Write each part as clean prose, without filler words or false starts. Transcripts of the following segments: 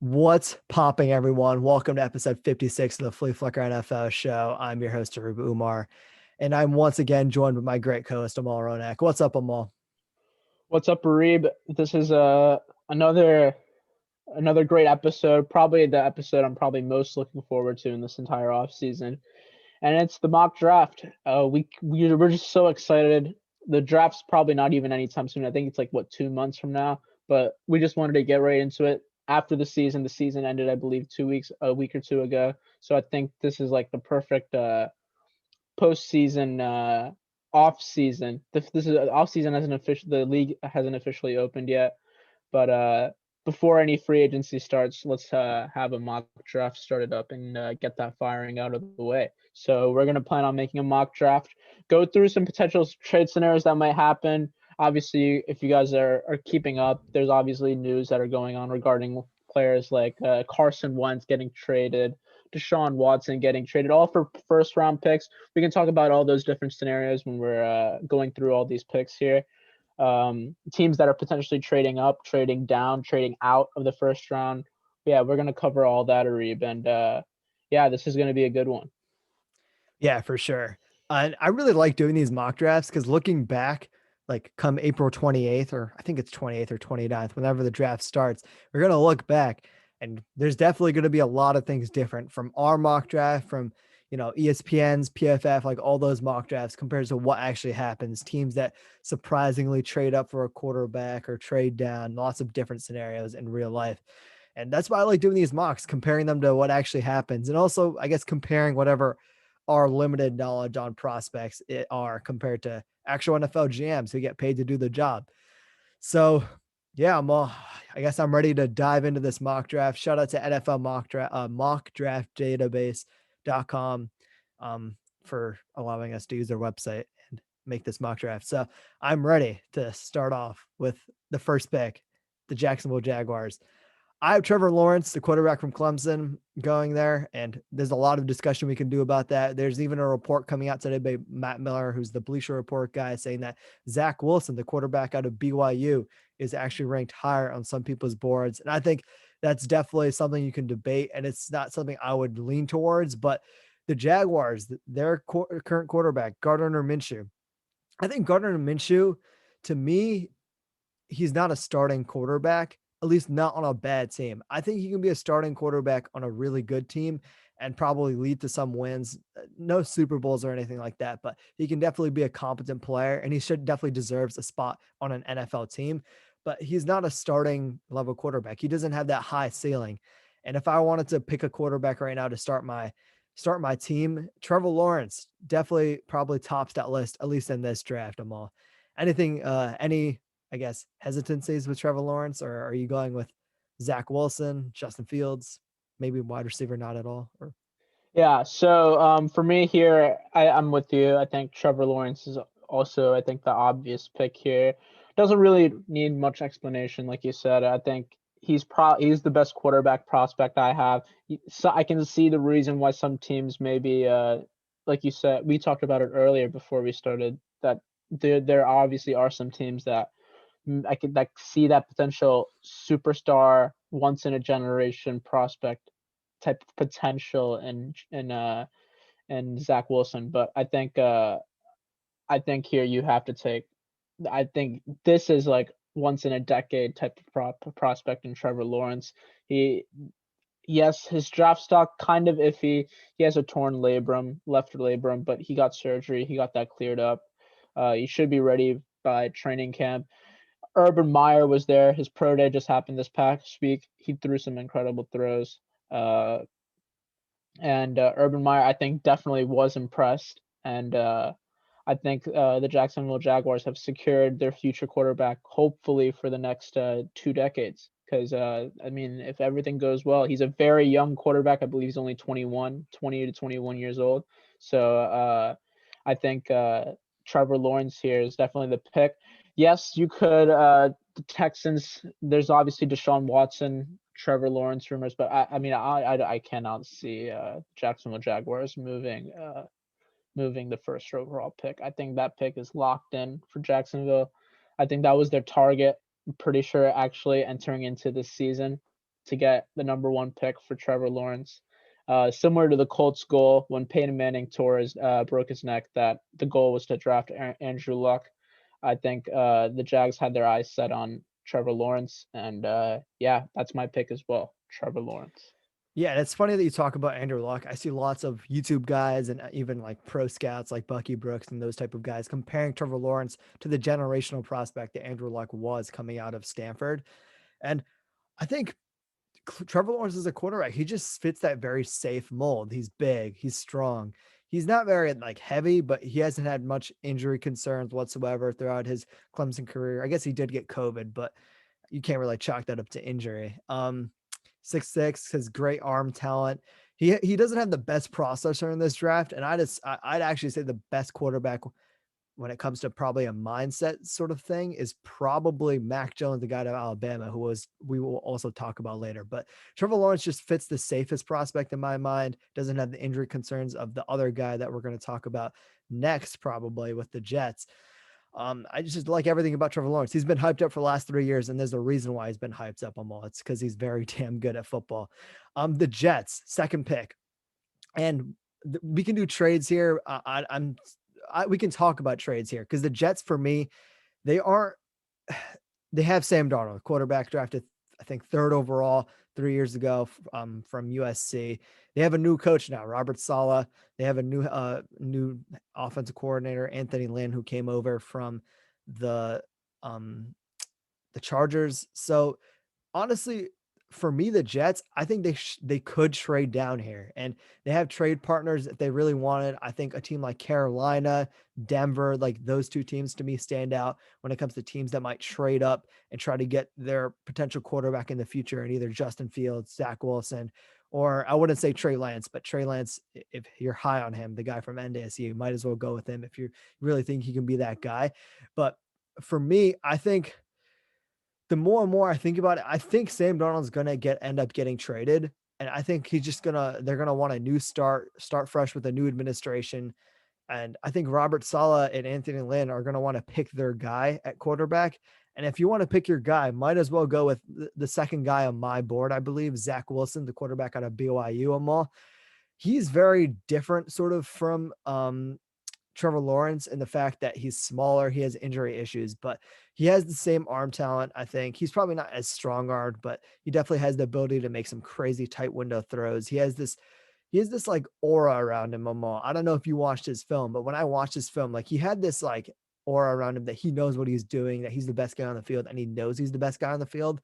What's popping, everyone? Welcome to episode 56 of the Fleaflicker NFL show. I'm your host, Arub Umar, and I'm once again joined with my great co-host, Amal Ronak. What's up, Amal? What's up, Arib? This is another great episode. Probably the episode I'm probably most looking forward to in this entire off season, and it's the mock draft. We're just so excited. The draft's probably not even anytime soon. I think it's like 2 months from now. But we just wanted to get right into it after the season. The season ended, I believe, a week or two ago. So I think this is like the perfect postseason off season. This is off season hasn't official. The league hasn't officially opened yet, but before any free agency starts, let's have a mock draft started up and get that firing out of the way. So we're gonna plan on making a mock draft, go through some potential trade scenarios that might happen. Obviously, if you guys are keeping up, there's obviously news that are going on regarding players like Carson Wentz getting traded, Deshaun Watson getting traded, all for first round picks. We can talk about all those different scenarios when we're going through all these picks here. Teams that are potentially trading up, trading down, trading out of the first round. Yeah, we're going to cover all that, Arib. And yeah, this is going to be a good one. Yeah, for sure. And I really like doing these mock drafts because looking back, like come April 28th, or I think it's 28th or 29th, whenever the draft starts, we're going to look back and there's definitely going to be a lot of things different from our mock draft, from, ESPN's, PFF, like all those mock drafts compared to what actually happens. Teams that surprisingly trade up for a quarterback or trade down, lots of different scenarios in real life. And that's why I like doing these mocks, comparing them to what actually happens. And also, I guess, comparing whatever our limited knowledge on prospects are compared to actual NFL GMs who get paid to do the job. So, yeah, I guess I'm ready to dive into this mock draft. Shout out to NFL mockdraftdatabase.com for allowing us to use their website and make this mock draft. So I'm ready to start off with the first pick, the Jacksonville Jaguars. I have Trevor Lawrence, the quarterback from Clemson, going there, and there's a lot of discussion we can do about that. There's even a report coming out today by Matt Miller, who's the Bleacher Report guy, saying that Zach Wilson, the quarterback out of BYU, is actually ranked higher on some people's boards. And I think that's definitely something you can debate, and it's not something I would lean towards. But the Jaguars, their current quarterback, Gardner Minshew, I think Gardner Minshew, to me, he's not a starting quarterback, at least not on a bad team. I think he can be a starting quarterback on a really good team and probably lead to some wins. No Super Bowls or anything like that, but he can definitely be a competent player and he should definitely deserves a spot on an NFL team. But he's not a starting level quarterback. He doesn't have that high ceiling. And if I wanted to pick a quarterback right now to start my team, Trevor Lawrence definitely probably tops that list, at least in this draft. I'm all any I guess, hesitancies with Trevor Lawrence, or are you going with Zach Wilson, Justin Fields, maybe wide receiver, not at all? Or Yeah, so for me here, I'm with you. I think Trevor Lawrence is also, I think, the obvious pick here. Doesn't really need much explanation, like you said. I think he's the best quarterback prospect I have. So I can see the reason why some teams maybe, like you said, we talked about it earlier before we started, that there obviously are some teams that I could like see that potential superstar, once in a generation prospect type of potential in Zach Wilson. But I think here you have to take. I think this is like once in a decade type of prospect in Trevor Lawrence. He Yes, his draft stock kind of iffy. He has a torn labrum, left labrum, but he got surgery. He got that cleared up. He should be ready by training camp. Urban Meyer was there. His pro day just happened this past week. He threw some incredible throws. Uh, and Urban Meyer, I think, definitely was impressed. And I think the Jacksonville Jaguars have secured their future quarterback, hopefully for the next 2 decades. Because, I mean, if everything goes well, he's a very young quarterback. I believe he's only 20 to 21 years old. So I think Trevor Lawrence here is definitely the pick. Yes, you could. The Texans, there's obviously Deshaun Watson, Trevor Lawrence rumors, but I mean, I cannot see Jacksonville Jaguars moving the first overall pick. I think that pick is locked in for Jacksonville. I think that was their target. I'm pretty sure actually entering into this season. to get the number 1 pick for Trevor Lawrence. Similar to the Colts' goal when Peyton Manning broke his neck, that the goal was to draft Andrew Luck. I think the Jags had their eyes set on Trevor Lawrence, and yeah, that's my pick as well, Trevor Lawrence. Yeah, and it's funny that you talk about Andrew Luck. I see lots of YouTube guys and even like pro scouts like Bucky Brooks and those type of guys comparing Trevor Lawrence to the generational prospect that Andrew Luck was coming out of Stanford. And I think Trevor Lawrence is a quarterback. He just fits that very safe mold. He's big, he's strong. He's not very like heavy, but he hasn't had much injury concerns whatsoever throughout his Clemson career. I guess he did get COVID, but you can't really chalk that up to injury. 6'6", has great arm talent. He doesn't have the best processor in this draft, and I'd actually say the best quarterback when it comes to probably a mindset sort of thing is probably Mac Jones, the guy out of Alabama, we will also talk about later. But Trevor Lawrence just fits the safest prospect in my mind, doesn't have the injury concerns of the other guy that we're going to talk about next, probably with the Jets. I just like everything about Trevor Lawrence. He's been hyped up for the last 3 years, and there's a reason why he's been hyped up on all. It's because he's very damn good at football. The Jets, second pick, and we can do trades here. We can talk about trades here because the Jets, for me, they have Sam Darnold, quarterback drafted, I think, 3rd overall 3 years ago from USC. They have a new coach now, Robert Saleh. They have a new offensive coordinator, Anthony Lynn, who came over from the Chargers. So honestly, for me, the Jets, I think they could trade down here, and they have trade partners if they really wanted. I think a team like Carolina, Denver, like those 2 teams to me stand out when it comes to teams that might trade up and try to get their potential quarterback in the future, and either Justin Fields, Zach Wilson, or I wouldn't say Trey Lance, but Trey Lance, if you're high on him, the guy from NDSU, you might as well go with him if you really think he can be that guy. But for me, I think the more and more I think about it, I think Sam Darnold's gonna end up getting traded. And I think they're gonna want a new start fresh with a new administration. And I think Robert Saleh and Anthony Lynn are gonna want to pick their guy at quarterback. And if you want to pick your guy, might as well go with the second guy on my board, I believe, Zach Wilson, the quarterback out of BYU. He's very different sort of from Trevor Lawrence and the fact that he's smaller, he has injury issues, but he has the same arm talent. I think he's probably not as strong armed, but he definitely has the ability to make some crazy tight window throws. He has this like aura around him. I don't know if you watched his film, but when I watched his film, like he had this like aura around him that he knows what he's doing, that he's the best guy on the field, and he knows he's the best guy on the field.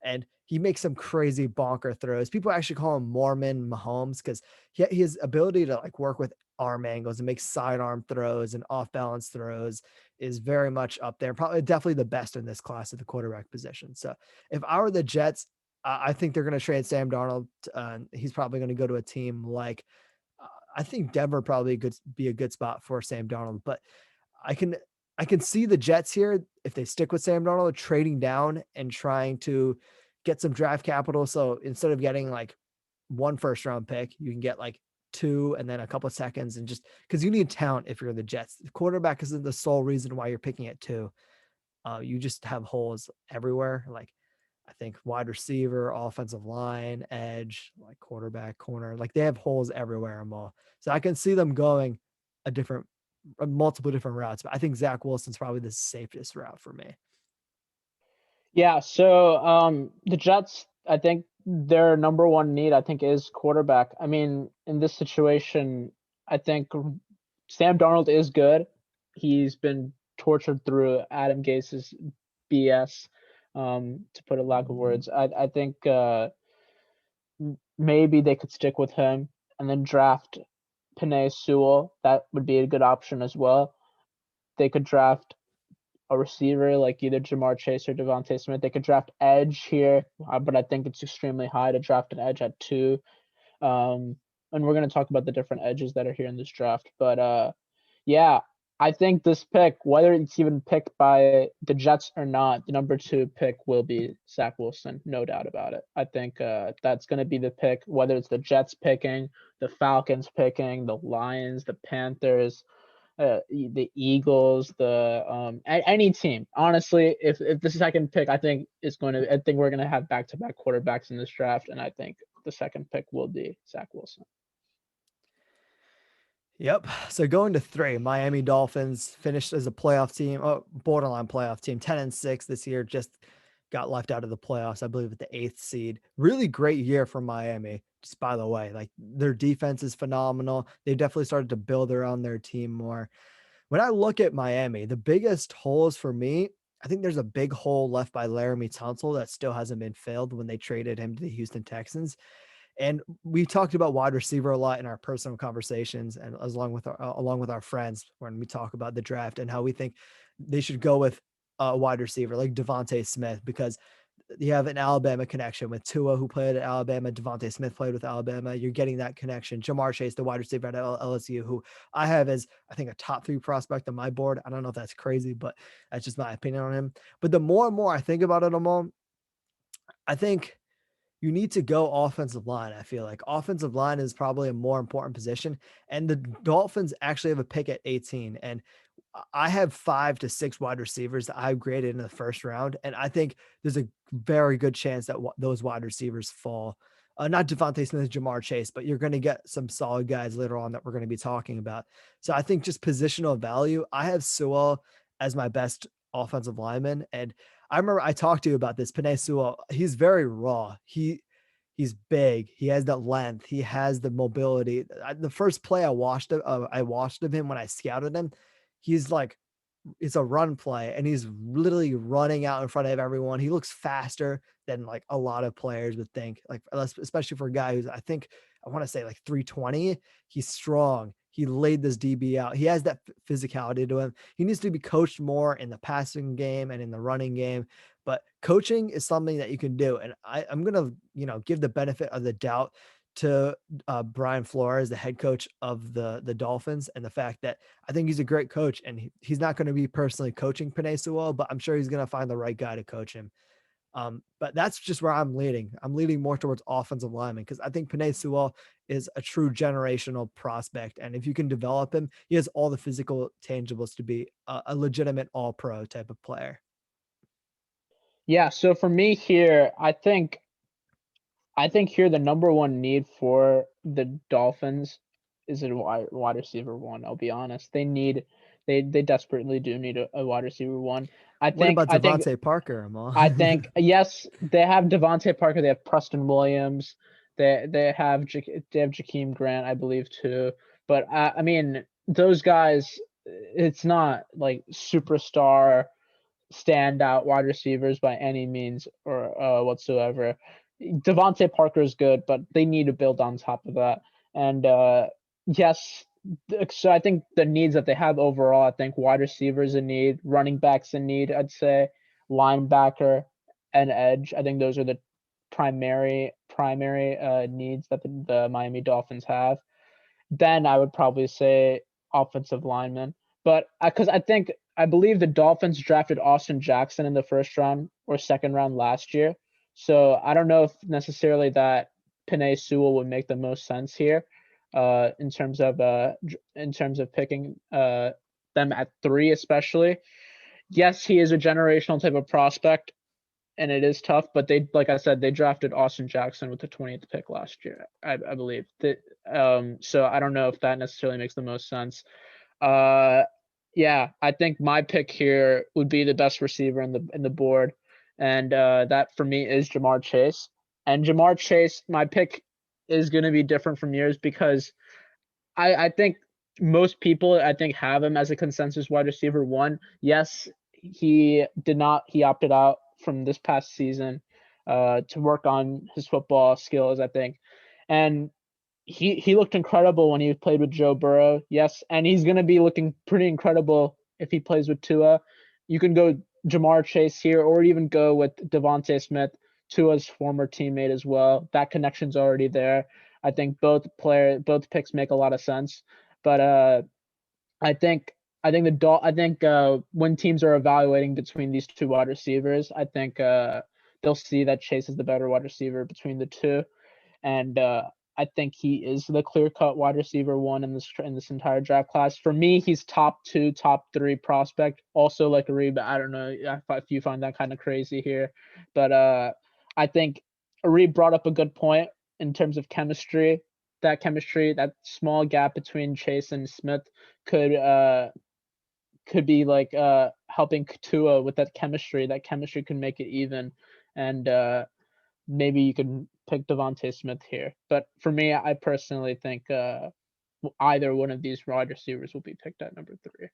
And he makes some crazy bonker throws. People actually call him Mormon Mahomes because his ability to like work with arm angles and make sidearm throws and off balance throws is very much up there. Probably definitely the best in this class at the quarterback position. So if I were the Jets, I think they're going to trade Sam Darnold. He's probably going to go to a team like I think Denver probably could be a good spot for Sam Darnold, but I can see the Jets here, if they stick with Sam Darnold, trading down and trying to get some draft capital. So instead of getting like 1 first-round pick, you can get like 2 and then a couple of seconds, and just because you need talent if you're the Jets. The quarterback isn't the sole reason why you're picking at 2. You just have holes everywhere. Like I think wide receiver, offensive line, edge, like quarterback, corner, like they have holes everywhere. So I can see them going multiple different routes, but I think Zach Wilson's probably the safest route for me. Yeah, so the Jets, I think their number 1 need, I think, is quarterback. I mean, in this situation, I think Sam Darnold is good. He's been tortured through Adam Gase's BS, to put a lack of words. I think maybe they could stick with him and then draft Penei Sewell. That would be a good option as well. They could draft a receiver like either Jamar Chase or Devontae Smith. They could draft edge here, but I think it's extremely high to draft an edge at 2. And we're going to talk about the different edges that are here in this draft. But yeah, I think this pick, whether it's even picked by the Jets or not, the number 2 pick will be Zach Wilson, no doubt about it. I think that's going to be the pick, whether it's the Jets picking, the Falcons picking, the Lions, the Panthers. the Eagles, any team. Honestly, if the second pick, I think we're gonna have back-to-back quarterbacks in this draft, and I think the second pick will be Zach Wilson. Yep. So going to 3, Miami Dolphins finished as a playoff team, borderline playoff team, 10-6 this year. Just got left out of the playoffs, I believe, at the 8th seed. Really great year for Miami. Just by the way, like their defense is phenomenal. They definitely started to build around their team more. When I look at Miami, the biggest holes for me, I think there's a big hole left by Laramie Tunsil that still hasn't been filled when they traded him to the Houston Texans. And we talked about wide receiver a lot in our personal conversations and along with our friends when we talk about the draft and how we think they should go with a wide receiver like Devontae Smith, because you have an Alabama connection with Tua, who played at Alabama. Devontae Smith played with Alabama. You're getting that connection. Jamar Chase, the wide receiver at LSU, who I have as, I think, a top 3 prospect on my board. I don't know if that's crazy, but that's just my opinion on him. But the more and more I think about it, I think you need to go offensive line. I feel like offensive line is probably a more important position. And the Dolphins actually have a pick at 18. And I have 5 to 6 wide receivers that I've graded in the first round. And I think there's a very good chance that those wide receivers fall. Not Devontae Smith, Jamar Chase, but you're going to get some solid guys later on that we're going to be talking about. So I think just positional value, I have Sewell as my best offensive lineman. And I remember I talked to you about this. Penei Sewell, he's very raw. He's big. He has that length. He has the mobility. The first play I watched of him when I scouted him, he's like, it's a run play and he's literally running out in front of everyone. He looks faster than like a lot of players would think, like especially for a guy who's, I want to say like 320. He's strong. He laid this DB out. He has that physicality to him. He needs to be coached more in the passing game and in the running game, but coaching is something that you can do. And I'm going to, give the benefit of the doubt to Brian Flores, the head coach of the Dolphins, and the fact that I think he's a great coach, and he's not going to be personally coaching Penei Sewell, but I'm sure he's going to find the right guy to coach him. But that's just where I'm leading. I'm leading more towards offensive lineman because I think Penei Sewell is a true generational prospect, and if you can develop him, he has all the physical tangibles to be a legitimate all-pro type of player. Yeah. So for me here, I think here the number one need for the Dolphins is a wide receiver one. I'll be honest. They desperately do need a wide receiver one. What about Devontae Parker, Amal? I think yes, they have Devontae Parker. They have Preston Williams. They have Jakeem Grant, I believe, too. But I mean, those guys, it's not like superstar standout wide receivers by any means or whatsoever. Devontae Parker is good, but they need to build on top of that. And yes, so I think the needs that they have overall, I think wide receivers in need, running backs in need, I'd say, linebacker and edge. I think those are the primary needs that the Miami Dolphins have. Then I would probably say offensive lineman. But because I believe the Dolphins drafted Austin Jackson in the first round or second round last year. So I don't know if necessarily that Penei Sewell would make the most sense here, in terms of picking them at 3, especially. Yes, he is a generational type of prospect, and it is tough. But like I said, they drafted Austin Jackson with the 20th pick last year, I believe. So I don't know if that necessarily makes the most sense. Yeah, I think my pick here would be the best receiver in the board, and that for me is Jamar Chase. And Jamar Chase, my pick is going to be different from yours because I think most people have him as a consensus wide receiver one. Yes, he opted out from this past season to work on his football skills, I think, and he looked incredible when he played with Joe Burrow. Yes, and he's going to be looking pretty incredible if he plays with Tua. You can go Jamar Chase here, or even go with Devontae Smith, Tua's former teammate as well. That connection's already there. I think both picks make a lot of sense. But I think when teams are evaluating between these two wide receivers, I think they'll see that Chase is the better wide receiver between the two, and I think he is the clear-cut wide receiver one in this entire draft class. For me, he's top 2, top 3 prospect. Also like Reed, but I don't know if you find that kind of crazy here. But I think Reed brought up a good point in terms of chemistry. That small gap between Chase and Smith could be like helping Tua with that chemistry. That chemistry can make it even, and maybe you can pick Devontae Smith here. But for me, I personally think either one of these wide receivers will be picked at number 3.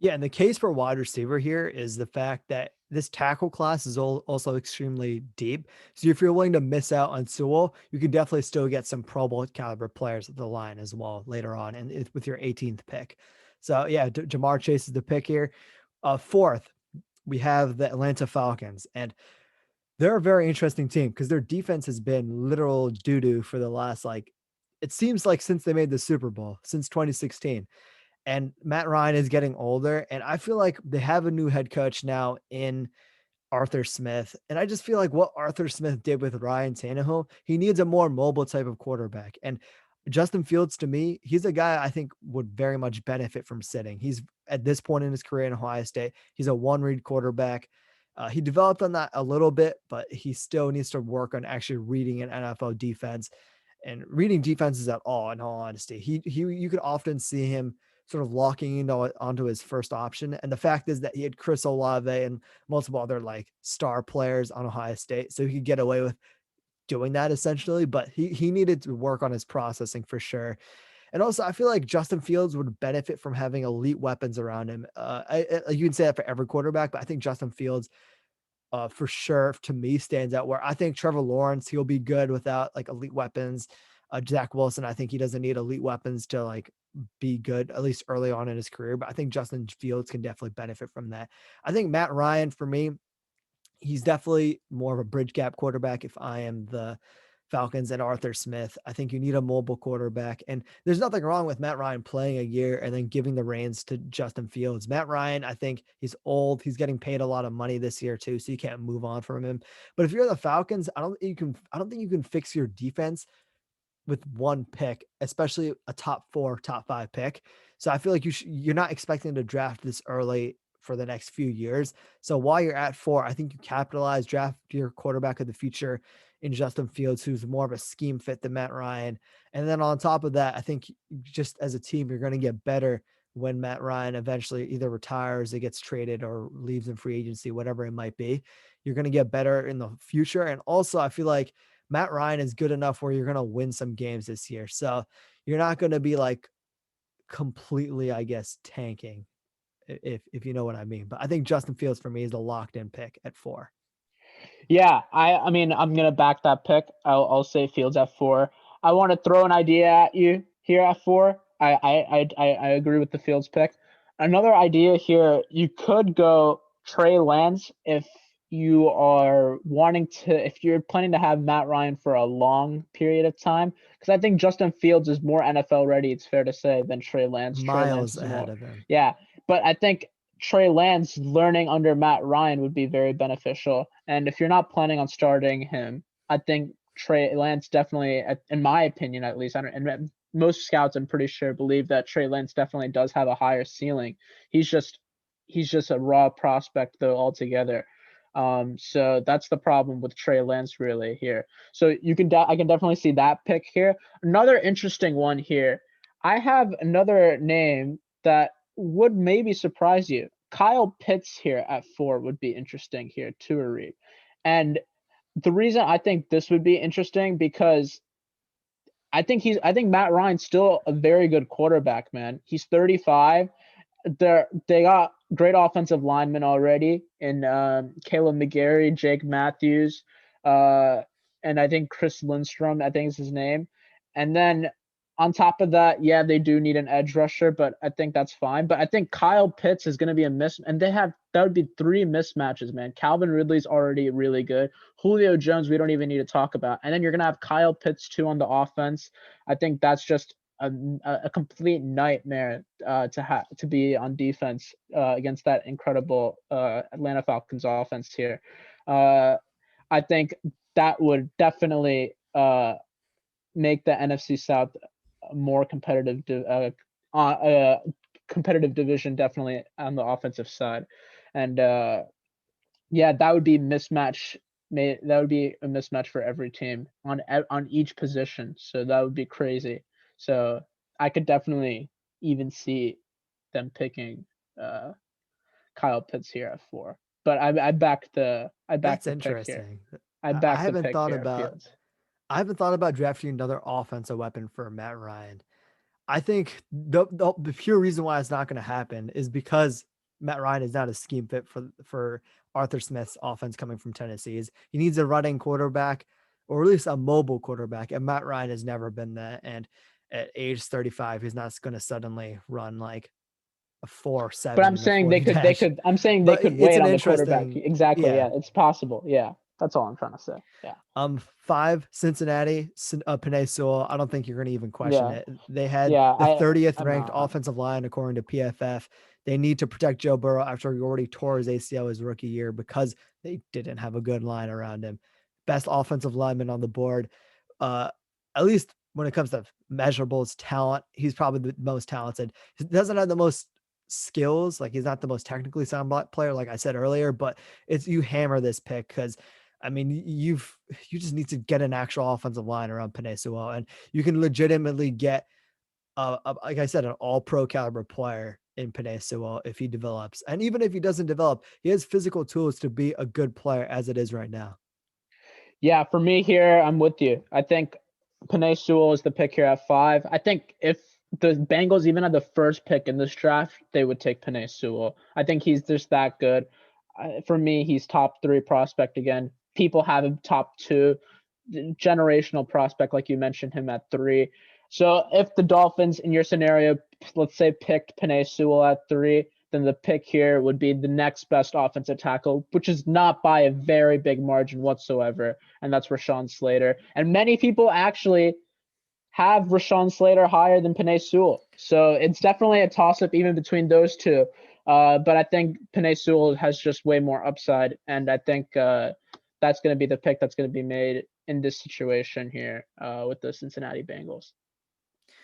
Yeah, and the case for wide receiver here is the fact that this tackle class is also extremely deep. So if you're willing to miss out on Sewell, you can definitely still get some Pro Bowl caliber players at the line as well later on, and with your 18th pick. So yeah, Jamar Chase is the pick here. Fourth, we have the Atlanta Falcons, and they're a very interesting team because their defense has been literal doo-doo for the last, like, it seems like since they made the Super Bowl, since 2016. And Matt Ryan is getting older, and I feel like they have a new head coach now in Arthur Smith. And I just feel like what Arthur Smith did with Ryan Tannehill, he needs a more mobile type of quarterback. And Justin Fields, to me, he's a guy I think would very much benefit from sitting. He's at this point in his career in Ohio State, he's a one-read quarterback. He developed on that a little bit, but he still needs to work on actually reading an NFL defense and reading defenses at all. In all honesty, you could often see him sort of locking into onto his first option. And the fact is that he had Chris Olave and multiple other like star players on Ohio State, so he could get away with doing that essentially. But he needed to work on his processing for sure. And also, I feel like Justin Fields would benefit from having elite weapons around him. You can say that for every quarterback, but I think Justin Fields, for sure, to me, stands out. Where I think Trevor Lawrence, he'll be good without like elite weapons. Zach Wilson, I think he doesn't need elite weapons to like be good, at least early on in his career. But I think Justin Fields can definitely benefit from that. I think Matt Ryan, for me, he's definitely more of a bridge gap quarterback. If I am the Falcons and Arthur Smith, I think you need a mobile quarterback. And there's nothing wrong with Matt Ryan playing a year and then giving the reins to Justin Fields. Matt Ryan, I think he's old. He's getting paid a lot of money this year too, so you can't move on from him. But if you're the Falcons, I don't think you can fix your defense with one pick, especially a top 4, top 5 pick. So I feel like you're not expecting to draft this early for the next few years. So while you're at 4, I think you capitalize, draft your quarterback of the future in Justin Fields, who's more of a scheme fit than Matt Ryan. And then on top of that, I think just as a team, you're going to get better when Matt Ryan eventually either retires, it gets traded, or leaves in free agency, whatever it might be. You're going to get better in the future. And also, I feel like Matt Ryan is good enough where you're going to win some games this year. So you're not going to be like completely, I guess, tanking, if you know what I mean. But I think Justin Fields for me is a locked in pick at 4. Yeah, I mean, I'm gonna back that pick. I'll say Fields at 4. I want to throw an idea at you here at 4. I agree with the Fields pick. Another idea here, you could go Trey Lance if if you're planning to have Matt Ryan for a long period of time, because I think Justin Fields is more NFL ready, it's fair to say, than Trey Lance. Trey Lance Miles is ahead more, of him. yeah, but I think Trey Lance learning under Matt Ryan would be very beneficial. And if you're not planning on starting him, I think Trey Lance definitely, in my opinion at least, and most scouts I'm pretty sure believe that Trey Lance definitely does have a higher ceiling. He's just a raw prospect though altogether. So that's the problem with Trey Lance really here. So I can definitely see that pick here. Another interesting one here. I have another name that would maybe surprise you. Kyle Pitts here at 4 would be interesting here to Reed. And the reason I think this would be interesting because I think Matt Ryan's still a very good quarterback, man. He's 35. They got great offensive linemen already in Caleb McGarry, Jake Matthews, and I think Chris Lindstrom, I think is his name. And then on top of that, yeah, they do need an edge rusher, but I think that's fine. But I think Kyle Pitts is going to be a miss, and that would be 3 mismatches, man. Calvin Ridley's already really good. Julio Jones, we don't even need to talk about. And then you're going to have Kyle Pitts too on the offense. I think that's just a complete nightmare to be on defense against that incredible Atlanta Falcons offense here. I think that would definitely make the NFC South a more competitive competitive division, definitely on the offensive side. And yeah, that would be mismatch. That would be a mismatch for every team on each position. So that would be crazy. So I could definitely even see them picking Kyle Pitts here at 4. But I back the That's pick here. interesting. I I back the haven't pick thought here at about Fields. I haven't thought about drafting another offensive weapon for Matt Ryan. I think the pure reason why it's not going to happen is because Matt Ryan is not a scheme fit for Arthur Smith's offense coming from Tennessee. He needs a running quarterback, or at least a mobile quarterback, and Matt Ryan has never been that. And at age 35, he's not going to suddenly run like a 4.7 But I'm in the saying 40 dash. I'm saying they But could it's wait an on the quarterback. interesting, Exactly. yeah. Yeah, it's possible. Yeah, that's all I'm trying to say. Yeah. 5 Cincinnati, Penei Sewell. I don't think you're going to even question Yeah. it. They had Yeah. the 30th I'm ranked not. offensive line according to PFF. They need to protect Joe Burrow after he already tore his ACL his rookie year because they didn't have a good line around him. Best offensive lineman on the board. At least when it comes to measurables, talent, he's probably the most talented. He doesn't have the most skills, like he's not the most technically sound player, like I said earlier, but it's you hammer this pick because I mean, you just need to get an actual offensive line around Penei Sewell, and you can legitimately get, like I said, an all-pro caliber player in Penei Sewell if he develops. And even if he doesn't develop, he has physical tools to be a good player as it is right now. Yeah, for me here, I'm with you. I think Panay Sewell is the pick here at 5. I think if the Bengals even had the first pick in this draft, they would take Panay Sewell. I think he's just that good. For me, he's top 3 prospect again. People have him top 2, generational prospect, like you mentioned him at 3. So if the Dolphins, in your scenario, let's say picked Panay Sewell at 3, then the pick here would be the next best offensive tackle, which is not by a very big margin whatsoever, and that's Rashawn Slater. And many people actually have Rashawn Slater higher than Penei Sewell. So it's definitely a toss-up even between those two. But I think Penei Sewell has just way more upside, and I think that's going to be the pick that's going to be made in this situation here with the Cincinnati Bengals.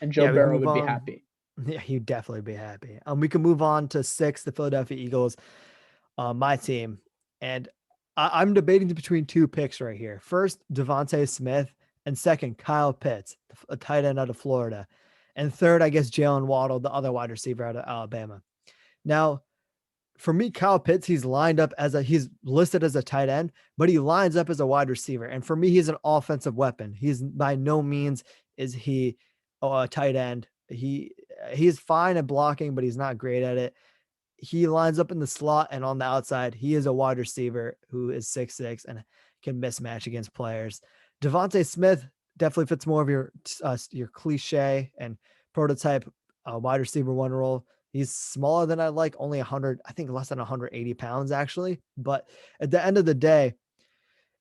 And Joe Yeah, we can Burrow move would be on. happy. Yeah, he'd definitely be happy. We can move on to 6, the Philadelphia Eagles, my team. And I'm debating between 2 picks right here. First, Devontae Smith, and second, Kyle Pitts, a tight end out of Florida. And third, I guess Jalen Waddle, the other wide receiver out of Alabama. Now, for me, Kyle Pitts, he's listed as a tight end, but he lines up as a wide receiver. And for me, he's an offensive weapon. He's by no means is he a tight end. He's fine at blocking, but he's not great at it. He lines up in the slot and on the outside. He is a wide receiver who is 6'6" and can mismatch against players. Devontae Smith definitely fits more of your cliche and prototype wide receiver 1 role. He's smaller than I like, only 100, I think less than 180 pounds actually. But at the end of the day,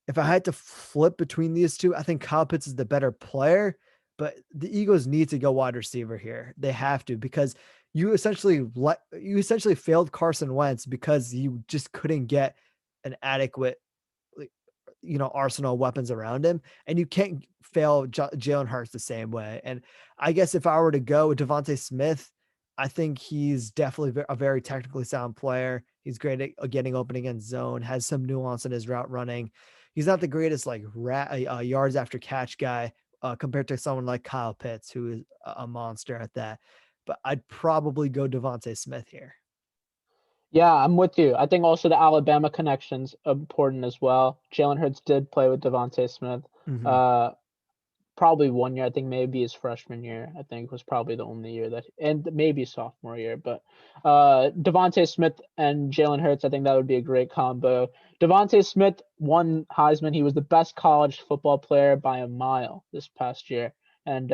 if I had to flip between these two, I think Kyle Pitts is the better player, but the Eagles need to go wide receiver here. They have to, because you essentially failed Carson Wentz because you just couldn't get an adequate, arsenal of weapons around him, and you can't fail Jalen Hurts the same way. And I guess if I were to go with Devontae Smith, I think he's definitely a very technically sound player. He's great at getting open against zone, has some nuance in his route running. He's not the greatest yards after catch guy compared to someone like Kyle Pitts, who is a monster at that. But I'd probably go Devontae Smith here. Yeah, I'm with you. I think also the Alabama connection's important as well. Jalen Hurts did play with Devontae Smith. Mm-hmm. Probably 1 year. I think maybe his freshman year. I think was probably the only year and maybe sophomore year. But Devontae Smith and Jalen Hurts, I think that would be a great combo. Devontae Smith won Heisman. He was the best college football player by a mile this past year, and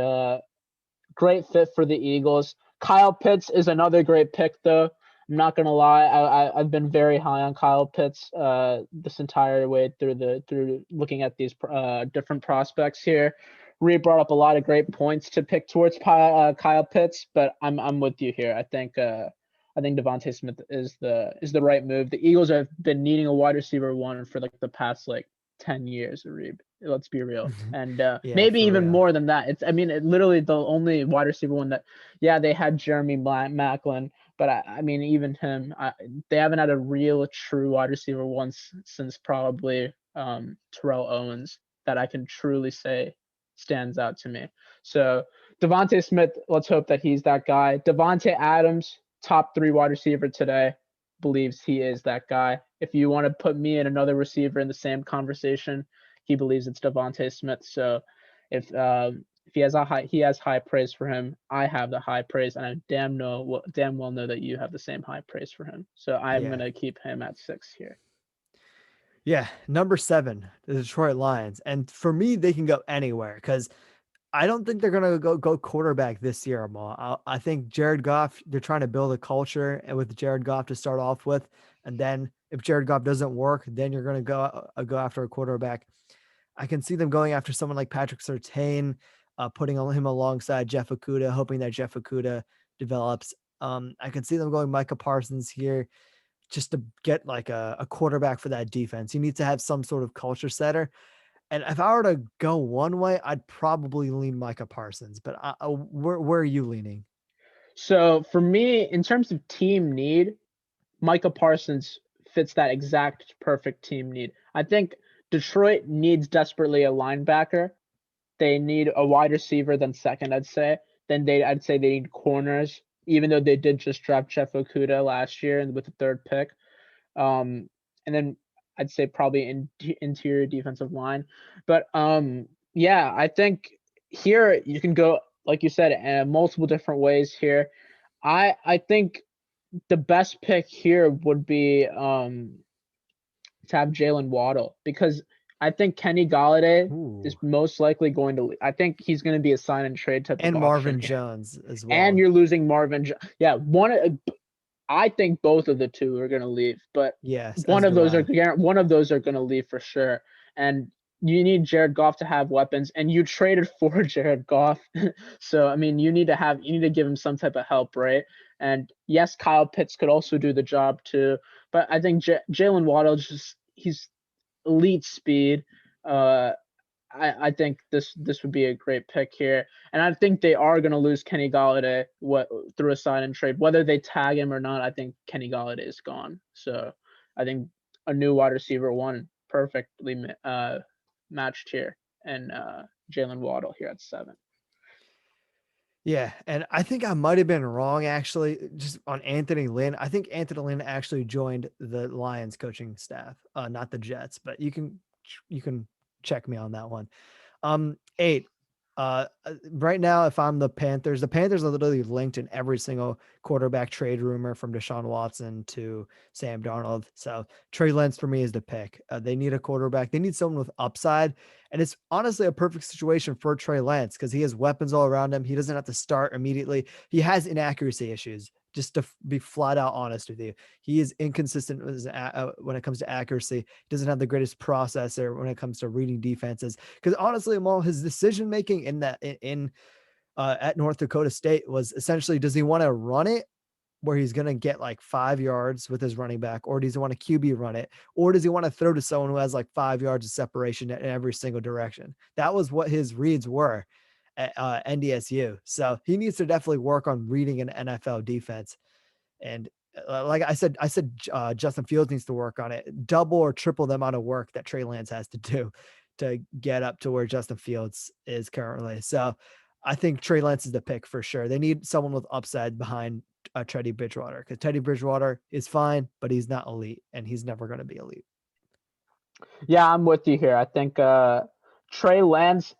great fit for the Eagles. Kyle Pitts is another great pick, though. I'm not gonna lie. I've been very high on Kyle Pitts this entire way through looking at these different prospects here. Reed brought up a lot of great points to pick towards Kyle Pitts, but I'm with you here. I think Devontae Smith is the right move. The Eagles have been needing a wide receiver 1 for like the past 10 years, Reeb. Let's be real. And Yeah, maybe for even real. more than that. It literally the only wide receiver one that, yeah, they had Jeremy Maclin, but I mean, even him, they haven't had a real true wide receiver once since probably Terrell Owens that I can truly say stands out to me. So Devontae Smith, let's hope that he's that guy. Devontae Adams, top 3 wide receiver today, believes he is that guy. If you want to put me and another receiver in the same conversation, he believes it's Devontae Smith. So if he has high praise for him, I have the high praise, and I damn well know that you have the same high praise for him. So I'm Yeah. gonna keep him at 6 here. Yeah. Number 7, the Detroit Lions. And for me, they can go anywhere because I don't think they're gonna go quarterback this year, Amal. I think Jared Goff. They're trying to build a culture, and with Jared Goff to start off with, and then if Jared Goff doesn't work, then you're gonna go after a quarterback. I can see them going after someone like Patrick Surtain, putting him alongside Jeff Okudah, hoping that Jeff Okudah develops. I can see them going Micah Parsons here, just to get like a quarterback for that defense. You need to have some sort of culture setter. And if I were to go one way, I'd probably lean Micah Parsons. But where are you leaning? So for me, in terms of team need, Micah Parsons fits that exact perfect team need. I think Detroit needs desperately a linebacker. They need a wide receiver then second, I'd say. I'd say they need corners, even though they did just draft Jeff Okudah last year and with the 3rd pick. And then I'd say probably interior defensive line. But yeah, I think here you can go, like you said, multiple different ways here. I think the best pick here would be to have Jalen Waddle, because I think Kenny Galladay is Ooh. most likely going to. I think he's going to be a sign and trade type of And option, Marvin Jones as and well. you're losing Marvin. Yeah, I think both of the two are going to leave, but Yes, one as of do those are I. one of those are going to leave for sure. And you need Jared Goff to have weapons, and you traded for Jared Goff, so I mean you need to give him some type of help, right? And yes, Kyle Pitts could also do the job too, but I think Jalen Waddle he's elite speed. Uh, I think this would be a great pick here, and I think they are going to lose Kenny Galladay through a sign and trade, whether they tag him or not. I think Kenny Galladay is gone, so I think a new wide receiver one perfectly matched here, and Jalen Waddle here at 7. Yeah, and I think I might have been wrong actually, just on Anthony Lynn. I think Anthony Lynn actually joined the Lions coaching staff, not the Jets. But you can check me on that one. 8. Right now, if I'm the Panthers are literally linked in every single quarterback trade rumor from Deshaun Watson to Sam Darnold. So Trey Lance for me is the pick. They need a quarterback. They need someone with upside. And it's honestly a perfect situation for Trey Lance because he has weapons all around him. He doesn't have to start immediately. He has inaccuracy issues. Just to be flat out honest with you, he is inconsistent when it comes to accuracy. He doesn't have the greatest processor when it comes to reading defenses. Because honestly, Amal, his decision making in at North Dakota State was essentially: does he want to run it, where he's going to get like 5 yards with his running back, or does he want to QB run it, or does he want to throw to someone who has like 5 yards of separation in every single direction? That was what his reads were at NDSU. So he needs to definitely work on reading an NFL defense. And like I said, Justin Fields needs to work on it, double or triple the amount of work that Trey Lance has to do to get up to where Justin Fields is currently. So I think Trey Lance is the pick for sure. They need someone with upside behind Teddy Bridgewater, because Teddy Bridgewater is fine, but he's not elite, and he's never going to be elite. Yeah, I'm with you here. I think Trey Lance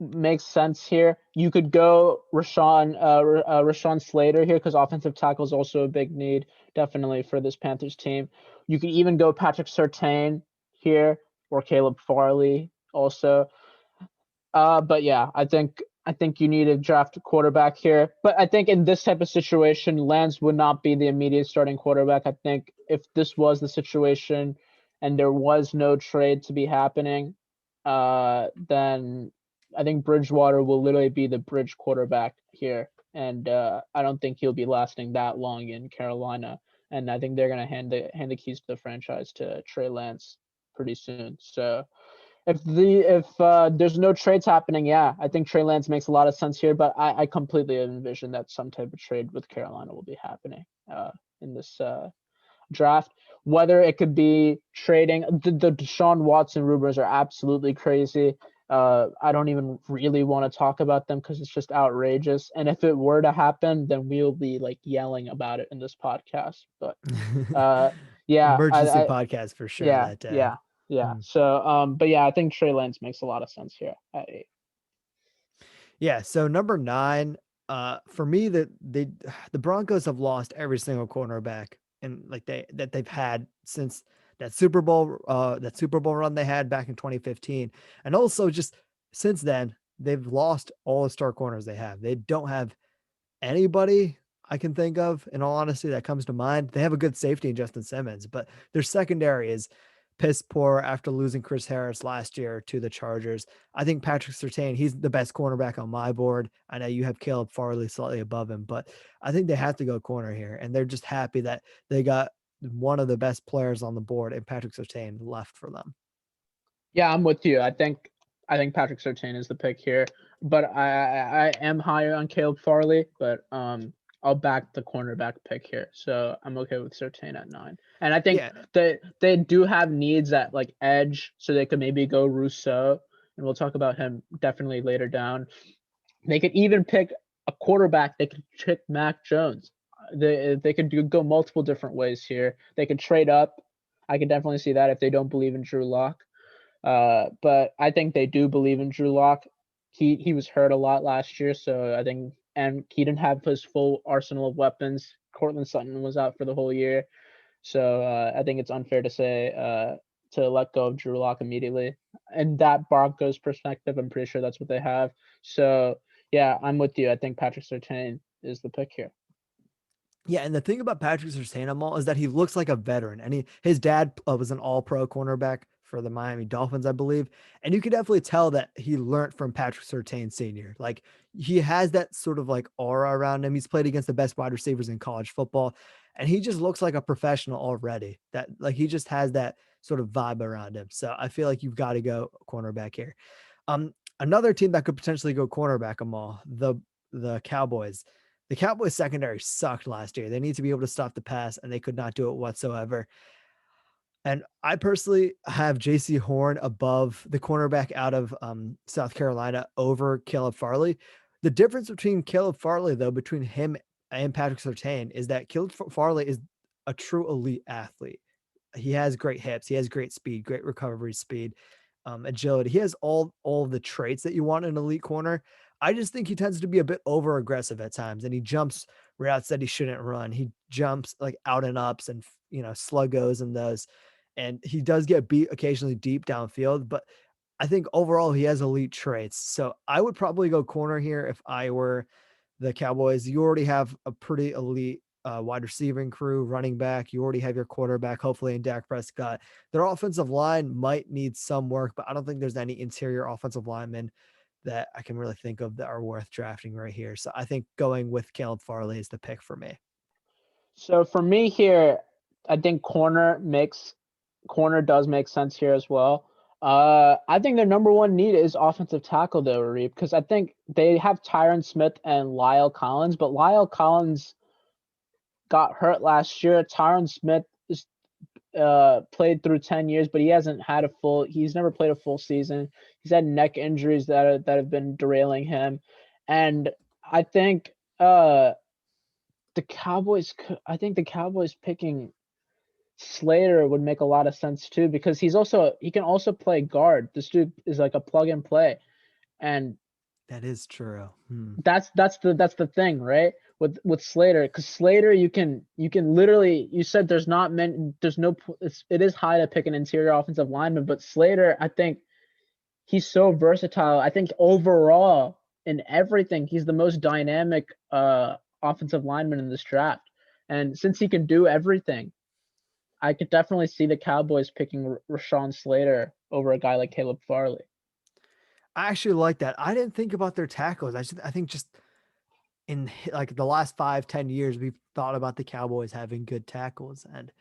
makes sense here. You could go Rashawn Slater here, because offensive tackle is also a big need, definitely, for this Panthers team. You could even go Patrick Surtain here, or Caleb Farley also. But yeah, I think you need to draft a quarterback here. But I think in this type of situation, Lance would not be the immediate starting quarterback. I think if this was the situation and there was no trade to be happening, then I think Bridgewater will literally be the bridge quarterback here. And I don't think he'll be lasting that long in Carolina. And I think they're gonna hand the keys to the franchise to Trey Lance pretty soon. So If there's no trades happening, yeah, I think Trey Lance makes a lot of sense here. But I completely envision that some type of trade with Carolina will be happening in this draft. Whether it could be trading the Deshaun Watson rumors are absolutely crazy. I don't even really want to talk about them because it's just outrageous. And if it were to happen, then we'll be like yelling about it in this podcast. But yeah, Emergency podcast for sure yeah, that day. yeah, yeah. Mm. So, but yeah, I think Trey Lance makes a lot of sense here at 8. Yeah. So number 9, for me, the Broncos have lost every single cornerback and like they've had since that Super Bowl run they had back in 2015, and also just since then they've lost all the star corners they have. They don't have anybody I can think of, in all honesty, that comes to mind. They have a good safety in Justin Simmons, but their secondary is piss poor after losing Chris Harris last year to the Chargers. I think Patrick Surtain, he's the best cornerback on my board. I know you have Caleb Farley slightly above him, but I think they have to go corner here. And they're just happy that they got one of the best players on the board and Patrick Surtain left for them. Yeah, I'm with you. I think Patrick Surtain is the pick here, but I am higher on Caleb Farley, but I'll back the cornerback pick here. So I'm okay with Surtain at 9. And I think Yeah. they do have needs at like edge, so they could maybe go Rousseau, and we'll talk about him definitely later down. They could even pick a quarterback. They could pick Mac Jones. They could go multiple different ways here. They could trade up. I could definitely see that if they don't believe in Drew Lock. But I think they do believe in Drew Lock. He was hurt a lot last year, so I think, and he didn't have his full arsenal of weapons. Cortland Sutton was out for the whole year, so I think it's unfair to say to let go of Drew Lock immediately. And that Broncos perspective, I'm pretty sure that's what they have. So yeah, I'm with you. I think Patrick Surtain is the pick here. Yeah, and the thing about Patrick Surtain is that he looks like a veteran, and his dad was an All-Pro cornerback for the Miami Dolphins, I believe, and you could definitely tell that he learned from Patrick Surtain Sr. Like he has that sort of like aura around him. He's played against the best wide receivers in college football, and he just looks like a professional already. That like he just has that sort of vibe around him. So I feel like you've got to go cornerback here. Another team that could potentially go cornerback, Amal, the Cowboys. The Cowboys secondary sucked last year. They need to be able to stop the pass, and they could not do it whatsoever. And I personally have JC Horn above the cornerback out of South Carolina over Caleb Farley. The difference between Caleb Farley, though, between him and Patrick Surtain is that Caleb Farley is a true elite athlete. He has great hips. He has great speed, great recovery speed, agility. He has all the traits that you want in an elite corner. I just think he tends to be a bit over aggressive at times, and he jumps routes that he shouldn't run. He jumps like out and ups and sluggos and those, and he does get beat occasionally deep downfield. But I think overall he has elite traits. So I would probably go corner here if I were the Cowboys. You already have a pretty elite wide receiving crew, running back. You already have your quarterback, hopefully, in Dak Prescott. Their offensive line might need some work, but I don't think there's any interior offensive linemen that I can really think of that are worth drafting right here. So I think going with Caleb Farley is the pick for me. So for me here, I think corner does make sense here as well. I think their number one need is offensive tackle though, Reed, because I think they have Tyron Smith and Lyle Collins, but Lyle Collins got hurt last year. Tyron Smith is played through 10 years, but he's never played a full season. He's had neck injuries that have been derailing him. And I think the Cowboys picking Slater would make a lot of sense too, because he can also play guard. This dude is like a plug and play. And that is true. that's the thing, right? With Slater, because Slater, you can literally, you said it is high to pick an interior offensive lineman, but Slater, I think he's so versatile. I think overall in everything, he's the most dynamic offensive lineman in this draft. And since he can do everything, I could definitely see the Cowboys picking Rashawn Slater over a guy like Caleb Farley. I actually like that. I didn't think about their tackles. I think just in like the last 5-10 years, we've thought about the Cowboys having good tackles, and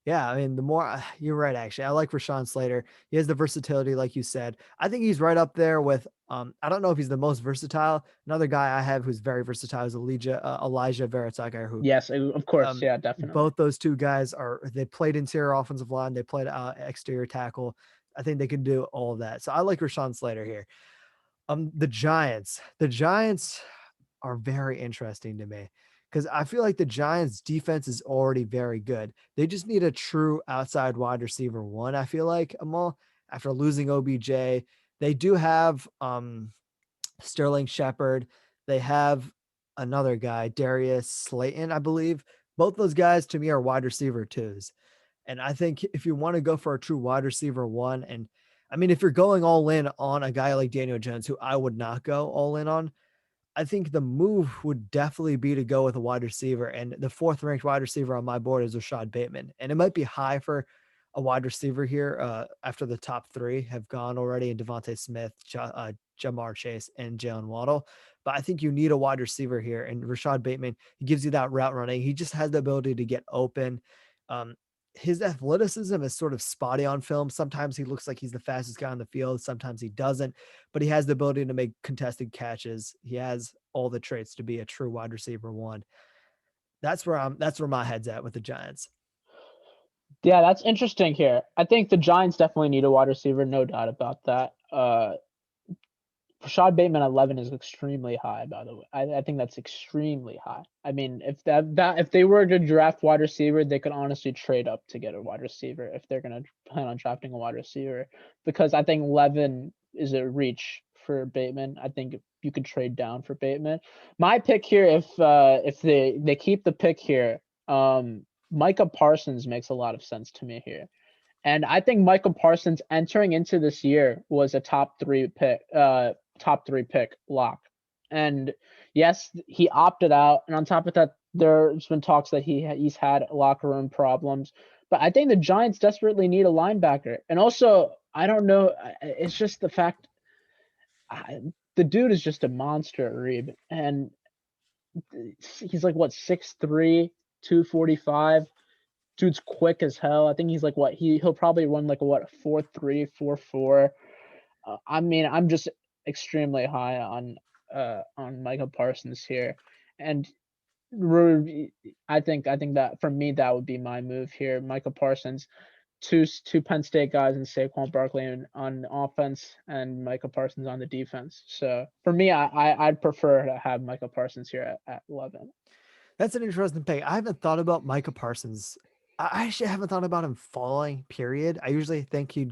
Yeah, I mean, the more you're right, actually. I like Rashawn Slater. He has the versatility, like you said. I think he's right up there with. I don't know if he's the most versatile. Another guy I have who's very versatile is Elijah Vera-Tucker, who Yes, of course. Yeah, definitely. both those two guys they played interior offensive line, they played exterior tackle. I think they can do all of that. So I like Rashawn Slater here. The Giants are very interesting to me because I feel like the Giants defense is already very good. They just need a true outside wide receiver one. I feel like Amal, after losing OBJ, they do have Sterling Shepard. They have another guy, Darius Slayton, I believe. Both those guys to me are wide receiver twos. And I think if you want to go for a true wide receiver one, and I mean, if you're going all in on a guy like Daniel Jones, who I would not go all in on, I think the move would definitely be to go with a wide receiver. And the fourth ranked wide receiver on my board is Rashad Bateman. And it might be high for a wide receiver here after the top three have gone already, and Devontae Smith, Jamar Chase, and Jalen Waddle. But I think you need a wide receiver here. And Rashad Bateman, he gives you that route running. He just has the ability to get open. Um, his athleticism is sort of spotty on film. Sometimes he looks like he's the fastest guy on the field. Sometimes he doesn't, but he has the ability to make contested catches. He has all the traits to be a true wide receiver one. That's where my head's at with the Giants. Yeah, that's interesting here. I think the Giants definitely need a wide receiver, no doubt about that. Rashad Bateman 11 is extremely high, by the way. I think that's extremely high. I mean, if if they were to draft wide receiver, they could honestly trade up to get a wide receiver if they're gonna plan on drafting a wide receiver, because I think 11 is a reach for Bateman. I think you could trade down for Bateman. My pick here, if they keep the pick here, Micah Parsons makes a lot of sense to me here. And I think Michael Parsons entering into this year was a top three pick lock. And yes, he opted out. And on top of that, there's been talks that he's had locker room problems. But I think the Giants desperately need a linebacker. And also, I don't know. It's just the fact the dude is just a monster, Reeb. And he's like, what, 6'3", 245. Dude's quick as hell. I think he's like he'll probably run like a 4.3, 4.4. I mean, I'm just extremely high on Michael Parsons here, and I think that for me that would be my move here. Michael Parsons, two Penn State guys and Saquon Barkley on offense, and Michael Parsons on the defense. So for me, I'd prefer to have Michael Parsons here at 11. That's an interesting pick. I haven't thought about Micah Parsons. I actually haven't thought about him falling, period. I usually think he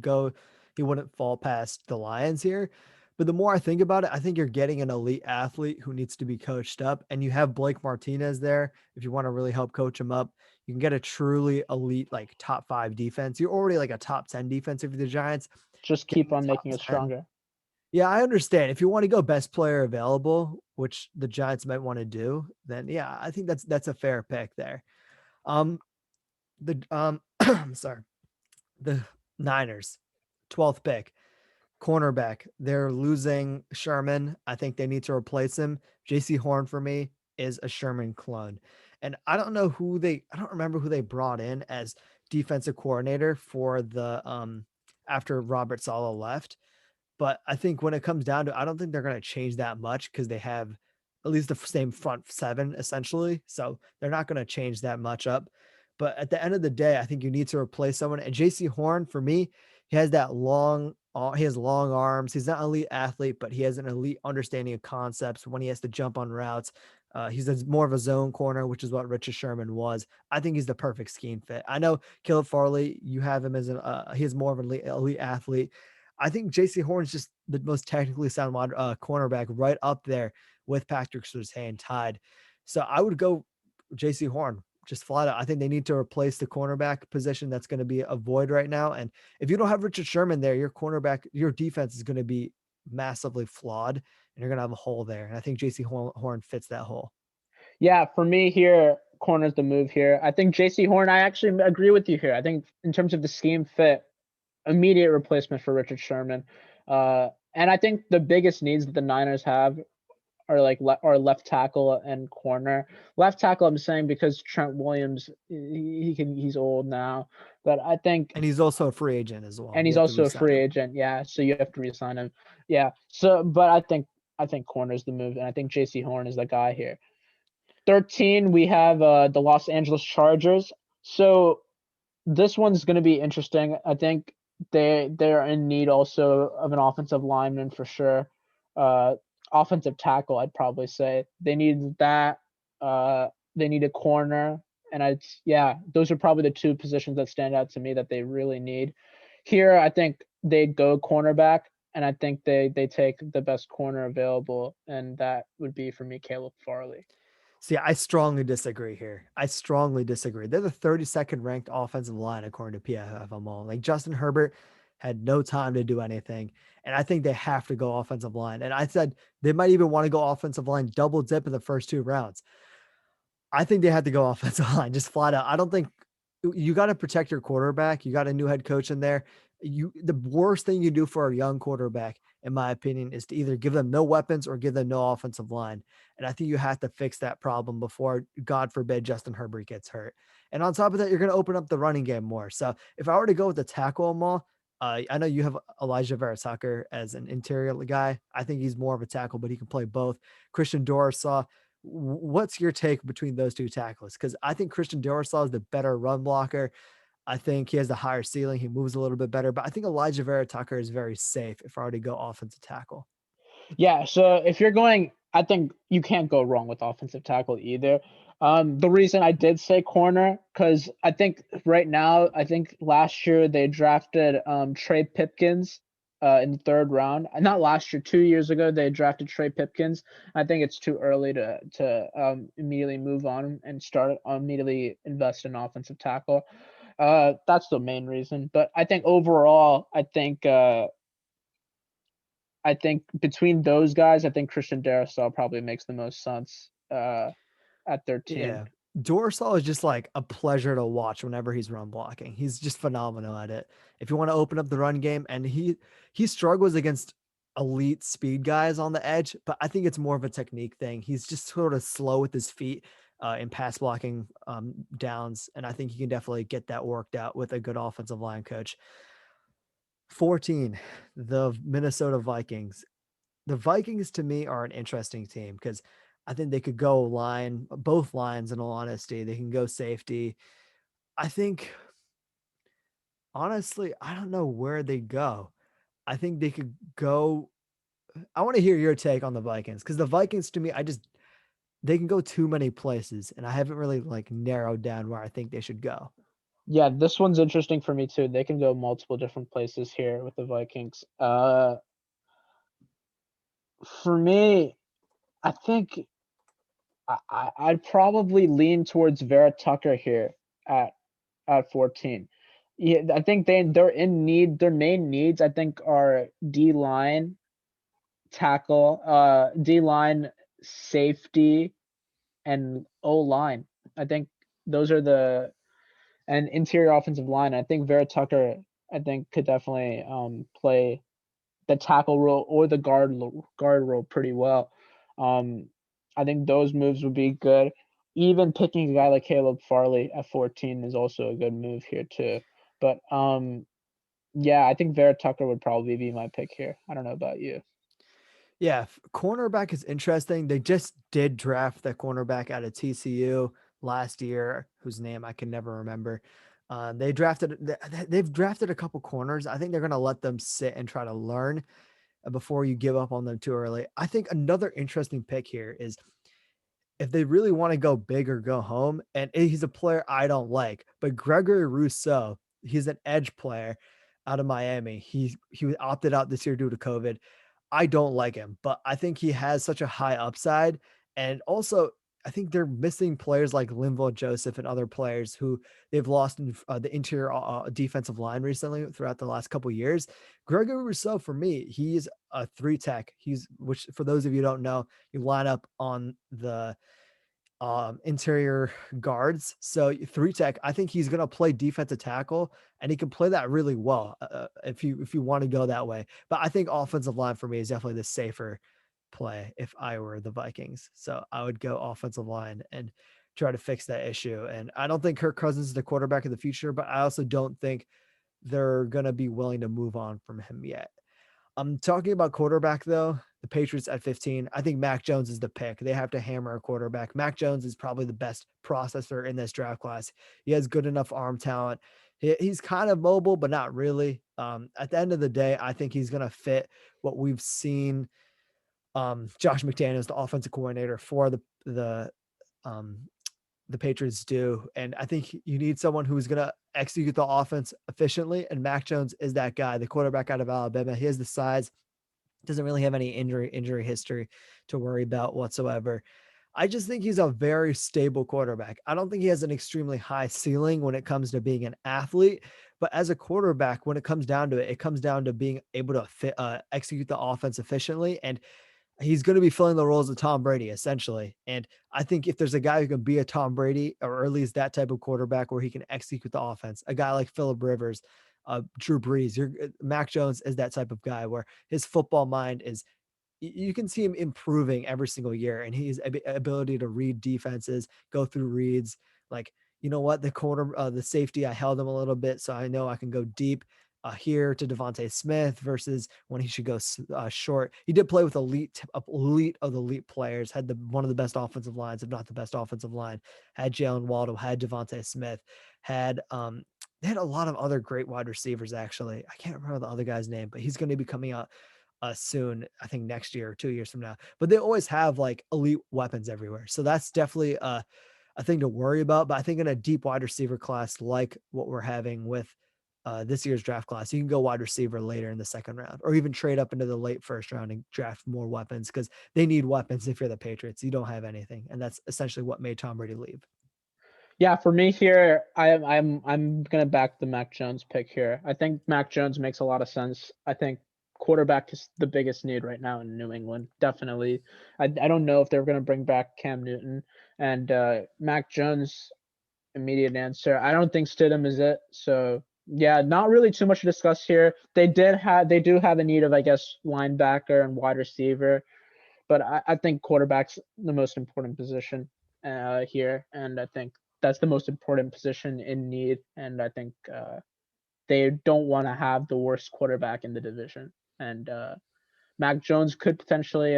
wouldn't fall past the Lions here. But the more I think about it, I think you're getting an elite athlete who needs to be coached up. And you have Blake Martinez there. If you want to really help coach him up, you can get a truly elite, like top 5 defense. You're already like a top 10 defense if you're the Giants. Just keep on making it stronger. Yeah, I understand. If you want to go best player available, which the Giants might want to do, then yeah, I think that's a fair pick there. Sorry, the Niners, 12th pick, cornerback. They're losing Sherman. I think they need to replace him. J.C. Horn for me is a Sherman clone, and I don't remember who they brought in as defensive coordinator for the after Robert Saleh left. But I think when it comes down to, I don't think they're going to change that much because they have at least the same front seven essentially. So they're not going to change that much up. But at the end of the day, I think you need to replace someone. And JC Horn, for me, he has long arms. He's not an elite athlete, but he has an elite understanding of concepts when he has to jump on routes. He's more of a zone corner, which is what Richard Sherman was. I think he's the perfect scheme fit. I know Caleb Farley, you have him as he is more of an elite athlete. I think J.C. Horn is just the most technically sound cornerback, right up there with Patrick Surtain tied. So I would go J.C. Horn just flat out. I think they need to replace the cornerback position that's going to be a void right now. And if you don't have Richard Sherman there, your defense is going to be massively flawed, and you're going to have a hole there. And I think J.C. Horn fits that hole. Yeah, for me here, corner's the move here. I think J.C. Horn, I actually agree with you here. I think in terms of the scheme fit, immediate replacement for Richard Sherman. And I think the biggest needs that the Niners have or left tackle and corner. Left tackle, I'm saying because Trent Williams, he's old now, but I think, And he's also a free agent as well. and You he's have to also a re-sign free him. agent. Yeah, so you have to re-sign him. Yeah, so but I think corner's the move, and I think J.C. Horn is the guy here. 13, we have the Los Angeles Chargers. So this one's going to be interesting. I think they're in need also of an offensive lineman for sure. Uh, Offensive tackle, I'd probably say they need that. They need a corner, and those are probably the two positions that stand out to me that they really need. Here, I think they'd go cornerback, and I think they take the best corner available, and that would be for me Caleb Farley. See, I strongly disagree here. I strongly disagree. They're the 32nd ranked offensive line according to PFF. Like Justin Herbert had no time to do anything. And I think they have to go offensive line. And I said they might even want to go offensive line double dip in the first 2 rounds. I think they had to go offensive line just flat out. I don't think you got to protect your quarterback. You got a new head coach in there. The worst thing you do for a young quarterback, in my opinion, is to either give them no weapons or give them no offensive line. And I think you have to fix that problem before, God forbid, Justin Herbert gets hurt. And on top of that, you're going to open up the running game more. So if I were to go with the tackle Maul, I know you have Elijah Vera Tucker as an interior guy. I think he's more of a tackle, but he can play both. Christian Dorsett. What's your take between those two tackles? Because I think Christian Dorsett is the better run blocker. I think he has the higher ceiling. He moves a little bit better, but I think Elijah Vera Tucker is very safe if I were to go offensive tackle. Yeah, so if you're going, I think you can't go wrong with offensive tackle either. The reason I did say corner, because I think right now, I think last year they drafted Trey Pipkins in the 3rd round. Not last year, 2 years ago they drafted Trey Pipkins. I think it's too early to immediately move on and start immediately invest in offensive tackle. That's the main reason. But I think overall, I think between those guys, I think Christian Darrisaw probably makes the most sense at 13. Yeah. Dorsal is just like a pleasure to watch whenever he's run blocking. He's just phenomenal at it. If you want to open up the run game, and he struggles against elite speed guys on the edge, but I think it's more of a technique thing. He's just sort of slow with his feet in pass blocking downs, and I think he can definitely get that worked out with a good offensive line coach. 14, the Minnesota Vikings. The Vikings to me are an interesting team because I think they could go both lines in all honesty. They can go safety. I think, honestly, I don't know where they go. I think they could go. I want to hear your take on the Vikings because the Vikings to me, they can go too many places and I haven't really like narrowed down where I think they should go. Yeah, this one's interesting for me too. They can go multiple different places here with the Vikings. For me, I think I'd probably lean towards Vera Tucker here at 14. Yeah, I think they're in need. Their main needs, I think, are D line, tackle, D line, safety, and O line. I think those are and interior offensive line. I think Vera Tucker, I think, could definitely play the tackle role or the guard role pretty well. I think those moves would be good. Even picking a guy like Caleb Farley at 14 is also a good move here too. But yeah, I think Vera Tucker would probably be my pick here. I don't know about you. Yeah, cornerback is interesting. They just did draft that cornerback out of TCU last year, whose name I can never remember. They've drafted a couple corners. I think they're going to let them sit and try to learn before you give up on them too early. I think another interesting pick here is if they really want to go big or go home, and he's a player I don't like, but Gregory Rousseau, he's an edge player out of Miami. He was opted out this year due to COVID. I don't like him, but I think he has such a high upside. And also, I think they're missing players like Linval Joseph and other players who they've lost in the interior defensive line recently throughout the last couple of years. Gregory Rousseau, for me, he's a 3 tech. Which for those of you who don't know, you line up on the interior guards. So 3 tech, I think he's going to play defensive tackle and he can play that really well if you want to go that way. But I think offensive line for me is definitely the safer play if I were the Vikings. So I would go offensive line and try to fix that issue. And I don't think Kirk Cousins is the quarterback of the future, but I also don't think they're going to be willing to move on from him yet. I'm talking about quarterback though. The Patriots at 15. I think Mac Jones is the pick. They have to hammer a quarterback. Mac Jones is probably the best processor in this draft class. He has good enough arm talent. He's kind of mobile, but not really. At the end of the day, I think he's going to fit what we've seen. Josh McDaniels, the offensive coordinator for um, the Patriots do. And I think you need someone who's going to execute the offense efficiently. And Mac Jones is that guy, the quarterback out of Alabama. He has the size, doesn't really have any injury history to worry about whatsoever. I just think he's a very stable quarterback. I don't think he has an extremely high ceiling when it comes to being an athlete, but as a quarterback, when it comes down to it, it comes down to being able to execute the offense efficiently. And he's going to be filling the roles of Tom Brady essentially. And I think if there's a guy who can be a Tom Brady or at least that type of quarterback where he can execute the offense, a guy like Phillip Rivers, Drew Brees, Mac Jones is that type of guy where his football mind is, you can see him improving every single year, and his ability to read defenses, go through reads. Like, you know what, the safety, I held him a little bit, so I know I can go deep here to Devontae Smith versus when he should go short. He did play with elite of the elite players, had one of the best offensive lines, if not the best offensive line, had Jalen Waddle, had Devontae Smith, had they had a lot of other great wide receivers. Actually, I can't remember the other guy's name, but he's going to be coming out soon, I think next year or 2 years from now. But they always have like elite weapons everywhere. So that's definitely a thing to worry about. But I think in a deep wide receiver class like what we're having with this year's draft class, you can go wide receiver later in the second round or even trade up into the late first round and draft more weapons because they need weapons. If you're the Patriots, you don't have anything. And that's essentially what made Tom Brady leave. Yeah, for me here, I'm gonna back the Mac Jones pick here. I think Mac Jones makes a lot of sense. I think quarterback is the biggest need right now in New England. Definitely. I don't know if they're gonna bring back Cam Newton and Mac Jones. Immediate answer. I don't think Stidham is it. So yeah, not really too much to discuss here. They do have a need of, I guess, linebacker and wide receiver, but I think quarterback's the most important position here, and I think that's the most important position in need. And I think they don't want to have the worst quarterback in the division. And Mac Jones could potentially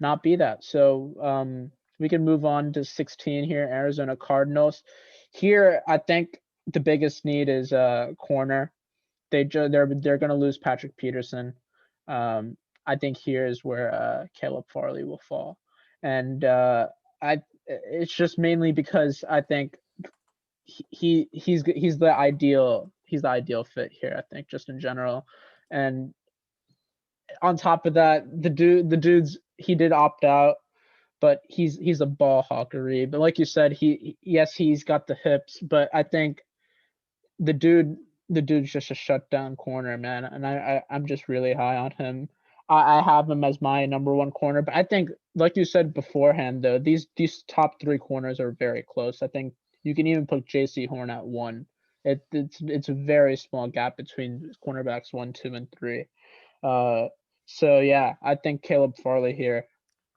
not be that. So we can move on to 16 here, Arizona Cardinals. Here, I think the biggest need is corner. They're going to lose Patrick Peterson. I think here is where Caleb Farley will fall, and it's just mainly because I think he's the ideal fit here. I think just in general, and on top of that, the dude's he did opt out, but he's a ball hawkery. But like you said, he's got the hips, but I think the dude's just a shutdown corner, man, and I'm just really high on him. I have him as my number one corner, but I think, like you said beforehand, though, these top three corners are very close. I think you can even put J.C. Horn at one. It's a very small gap between cornerbacks 1, 2, and 3. So yeah, I think Caleb Farley here,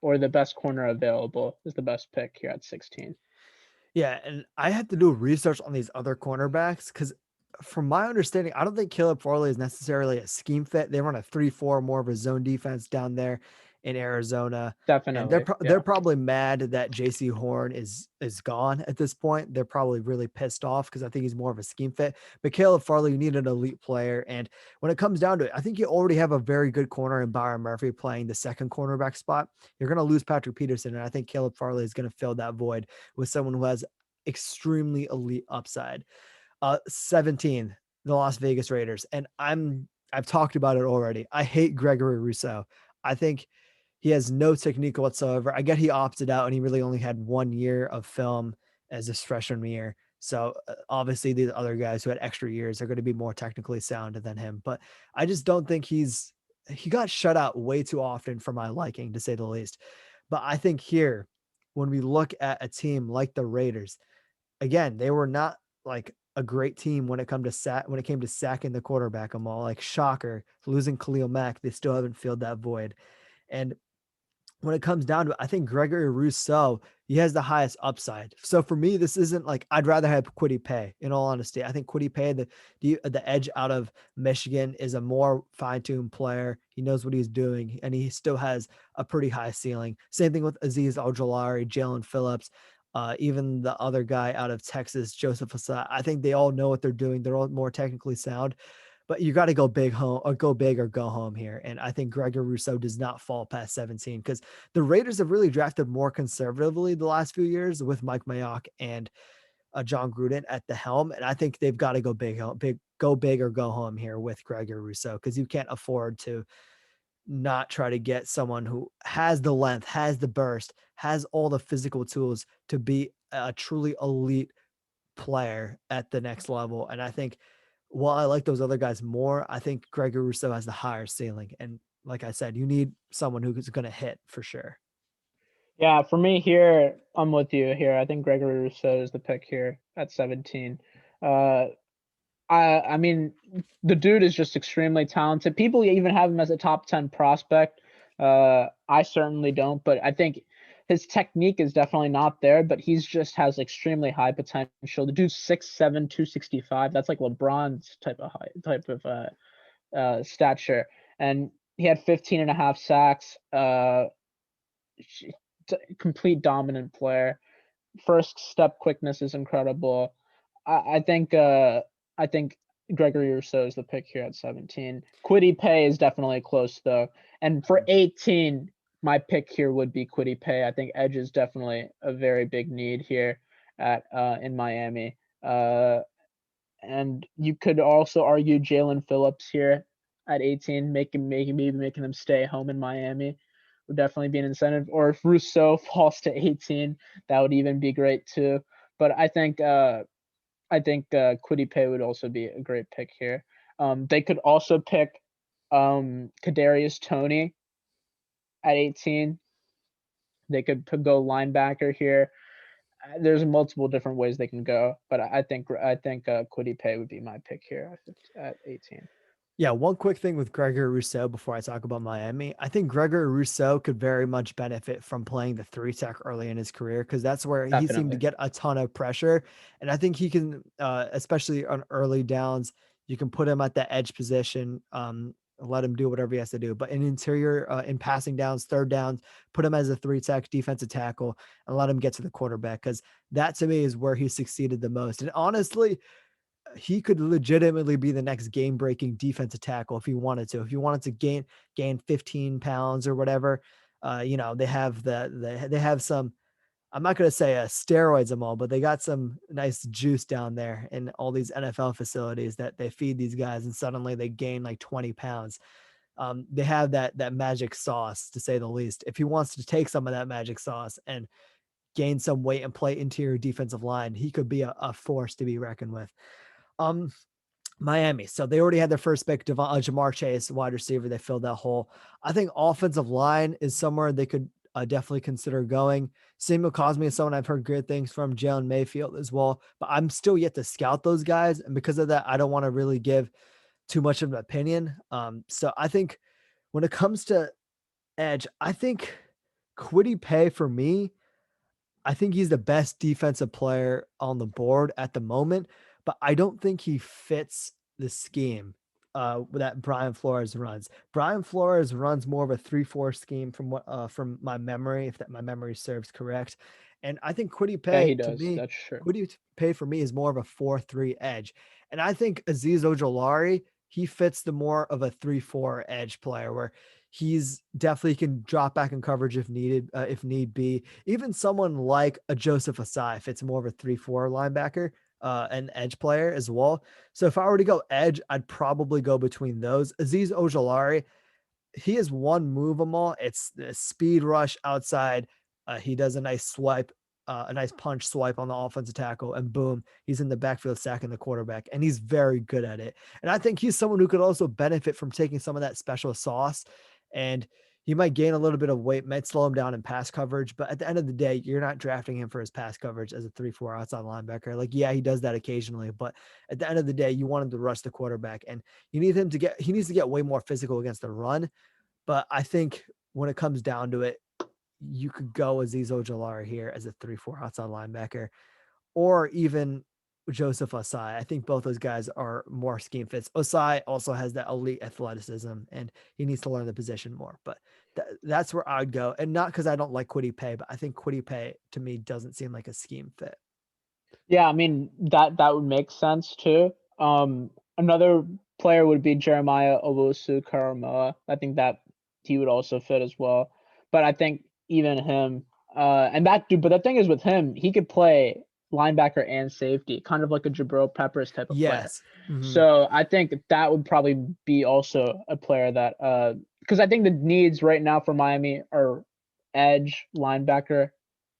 or the best corner available, is the best pick here at 16. Yeah, and I had to do research on these other cornerbacks because, from my understanding, I don't think Caleb Farley is necessarily a scheme fit. They run a 3-4, more of a zone defense down there in Arizona, and Definitely, they're yeah. probably mad that J.C. Horn is gone at this point. They're probably really pissed off because I think he's more of a scheme fit. But Caleb Farley, you need an elite player, and when it comes down to it, I think you already have a very good corner in Byron Murphy playing the second cornerback spot. You're going to lose Patrick Peterson, and I think Caleb Farley is going to fill that void with someone who has extremely elite upside. 17, the Las Vegas Raiders. And I've talked about it already. I hate Gregory Rousseau. I think he has no technique whatsoever. I get he opted out and he really only had 1 year of film as his freshman year. So obviously these other guys who had extra years are going to be more technically sound than him. But I just don't think he got shut out way too often for my liking, to say the least. But I think here, when we look at a team like the Raiders, again, they were not like a great team when it came to sacking the quarterback. I'm all like, shocker, losing Khalil Mack, they still haven't filled that void. And when it comes down to it, I think Gregory Rousseau, he has the highest upside. So for me, this isn't like I'd rather have Kwity Paye. In all honesty, I think Kwity Paye, the edge out of Michigan, is a more fine-tuned player. He knows what he's doing, and he still has a pretty high ceiling. Same thing with Azeez Ojulari, Jalen Phillips, even the other guy out of Texas, Joseph Asai. I think they all know what they're doing. They're all more technically sound. But you got to go big home or go big or go home here. And I think Gregory Rousseau does not fall past 17 because the Raiders have really drafted more conservatively the last few years with Mike Mayock and John Gruden at the helm. And I think they've got to go go big or go home here with Gregory Rousseau because you can't afford to not try to get someone who has the length, has the burst, has all the physical tools to be a truly elite player at the next level. And I think while I like those other guys more, I think Gregory Rousseau has the higher ceiling. And like I said, you need someone who's going to hit for sure. Yeah, for me here, I'm with you here. I think Gregory Rousseau is the pick here at 17. I mean, the dude is just extremely talented. People even have him as a top 10 prospect. I certainly don't, but I think his technique is definitely not there, but he's just has extremely high potential. The dude's 6'7", 265. That's like LeBron's type of stature. And he had 15 and a half sacks. Complete dominant player. First step quickness is incredible. I think Gregory Rousseau is the pick here at 17. Kwity Paye is definitely close though, and for 18, my pick here would be Kwity Paye. I think edge is definitely a very big need here at in Miami. And you could also argue Jalen Phillips here at 18, maybe making them stay home in Miami would definitely be an incentive. Or if Rousseau falls to 18, that would even be great too. But I think Kwity Paye would also be a great pick here. They could also pick Kadarius Toney at 18. They could go linebacker here. There's multiple different ways they can go, but I think Kwity Paye would be my pick here at 18. Yeah, one quick thing with Gregory Rousseau before I talk about Miami. I think Gregory Rousseau could very much benefit from playing the three tech early in his career because that's where he seemed to Definitely. get a ton of pressure. And I think he can, especially on early downs, you can put him at the edge position, let him do whatever he has to do. But in interior, in passing downs, third downs, put him as a three tech defensive tackle and let him get to the quarterback because that to me is where he succeeded the most. And honestly, he could legitimately be the next game-breaking defensive tackle if he wanted to. If he wanted to gain 15 pounds or whatever, they have they have some. I'm not going to say steroids them all, but they got some nice juice down there in all these NFL facilities that they feed these guys, and suddenly they gain like 20 pounds. They have that magic sauce, to say the least. If he wants to take some of that magic sauce and gain some weight and play interior defensive line, he could be a force to be reckoned with. Um, Miami. So they already had their first pick, Jamar Chase, wide receiver. They filled that hole. I think offensive line is somewhere they could definitely consider going. Samuel Cosme is someone I've heard great things from. Jalen Mayfield as well, but I'm still yet to scout those guys, and because of that, I don't want to really give too much of an opinion. So I think when it comes to edge, I think Kwity Paye for me, I think he's the best defensive player on the board at the moment, but I don't think he fits the scheme that Brian Flores runs. Brian Flores runs more of a 3-4 scheme from my memory, if that my memory serves correct. And I think Kwity Yeah, Paye he to does. me, That's true. Kwity Paye for me is more of a 4-3 edge. And I think Azeez Ojulari, he fits the more of a 3-4 edge player where he's definitely can drop back in coverage if needed, if need be. Even someone like a Joseph Asai fits more of a 3-4 linebacker, an edge player as well. So if I were to go edge, I'd probably go between those. Azeez Ojulari, he has one move them all. It's the speed rush outside. He does a nice swipe, a nice punch swipe on the offensive tackle, and boom, he's in the backfield sacking the quarterback, and he's very good at it. And I think he's someone who could also benefit from taking some of that special sauce, and he might gain a little bit of weight, might slow him down in pass coverage, but at the end of the day, you're not drafting him for his pass coverage as a 3-4 outside linebacker. Like, yeah, he does that occasionally, but at the end of the day, you want him to rush the quarterback, and he needs to get way more physical against the run. But I think when it comes down to it, you could go Azeez Ojulari here as a 3-4 outside linebacker, or even Joseph Osai. I think both those guys are more scheme fits. Osai also has that elite athleticism, and he needs to learn the position more. But that's where I'd go, and not because I don't like Kwity Paye, but I think Kwity Paye to me doesn't seem like a scheme fit. Yeah, I mean that would make sense too. Another player would be Jeremiah Owusu-Koramoah. I think that he would also fit as well. But I think even him, and that dude. But the thing is with him, he could play linebacker and safety, kind of like a Jabril Peppers type of player. Yes. Mm-hmm. So I think that would probably be also a player that, because I think the needs right now for Miami are edge, linebacker,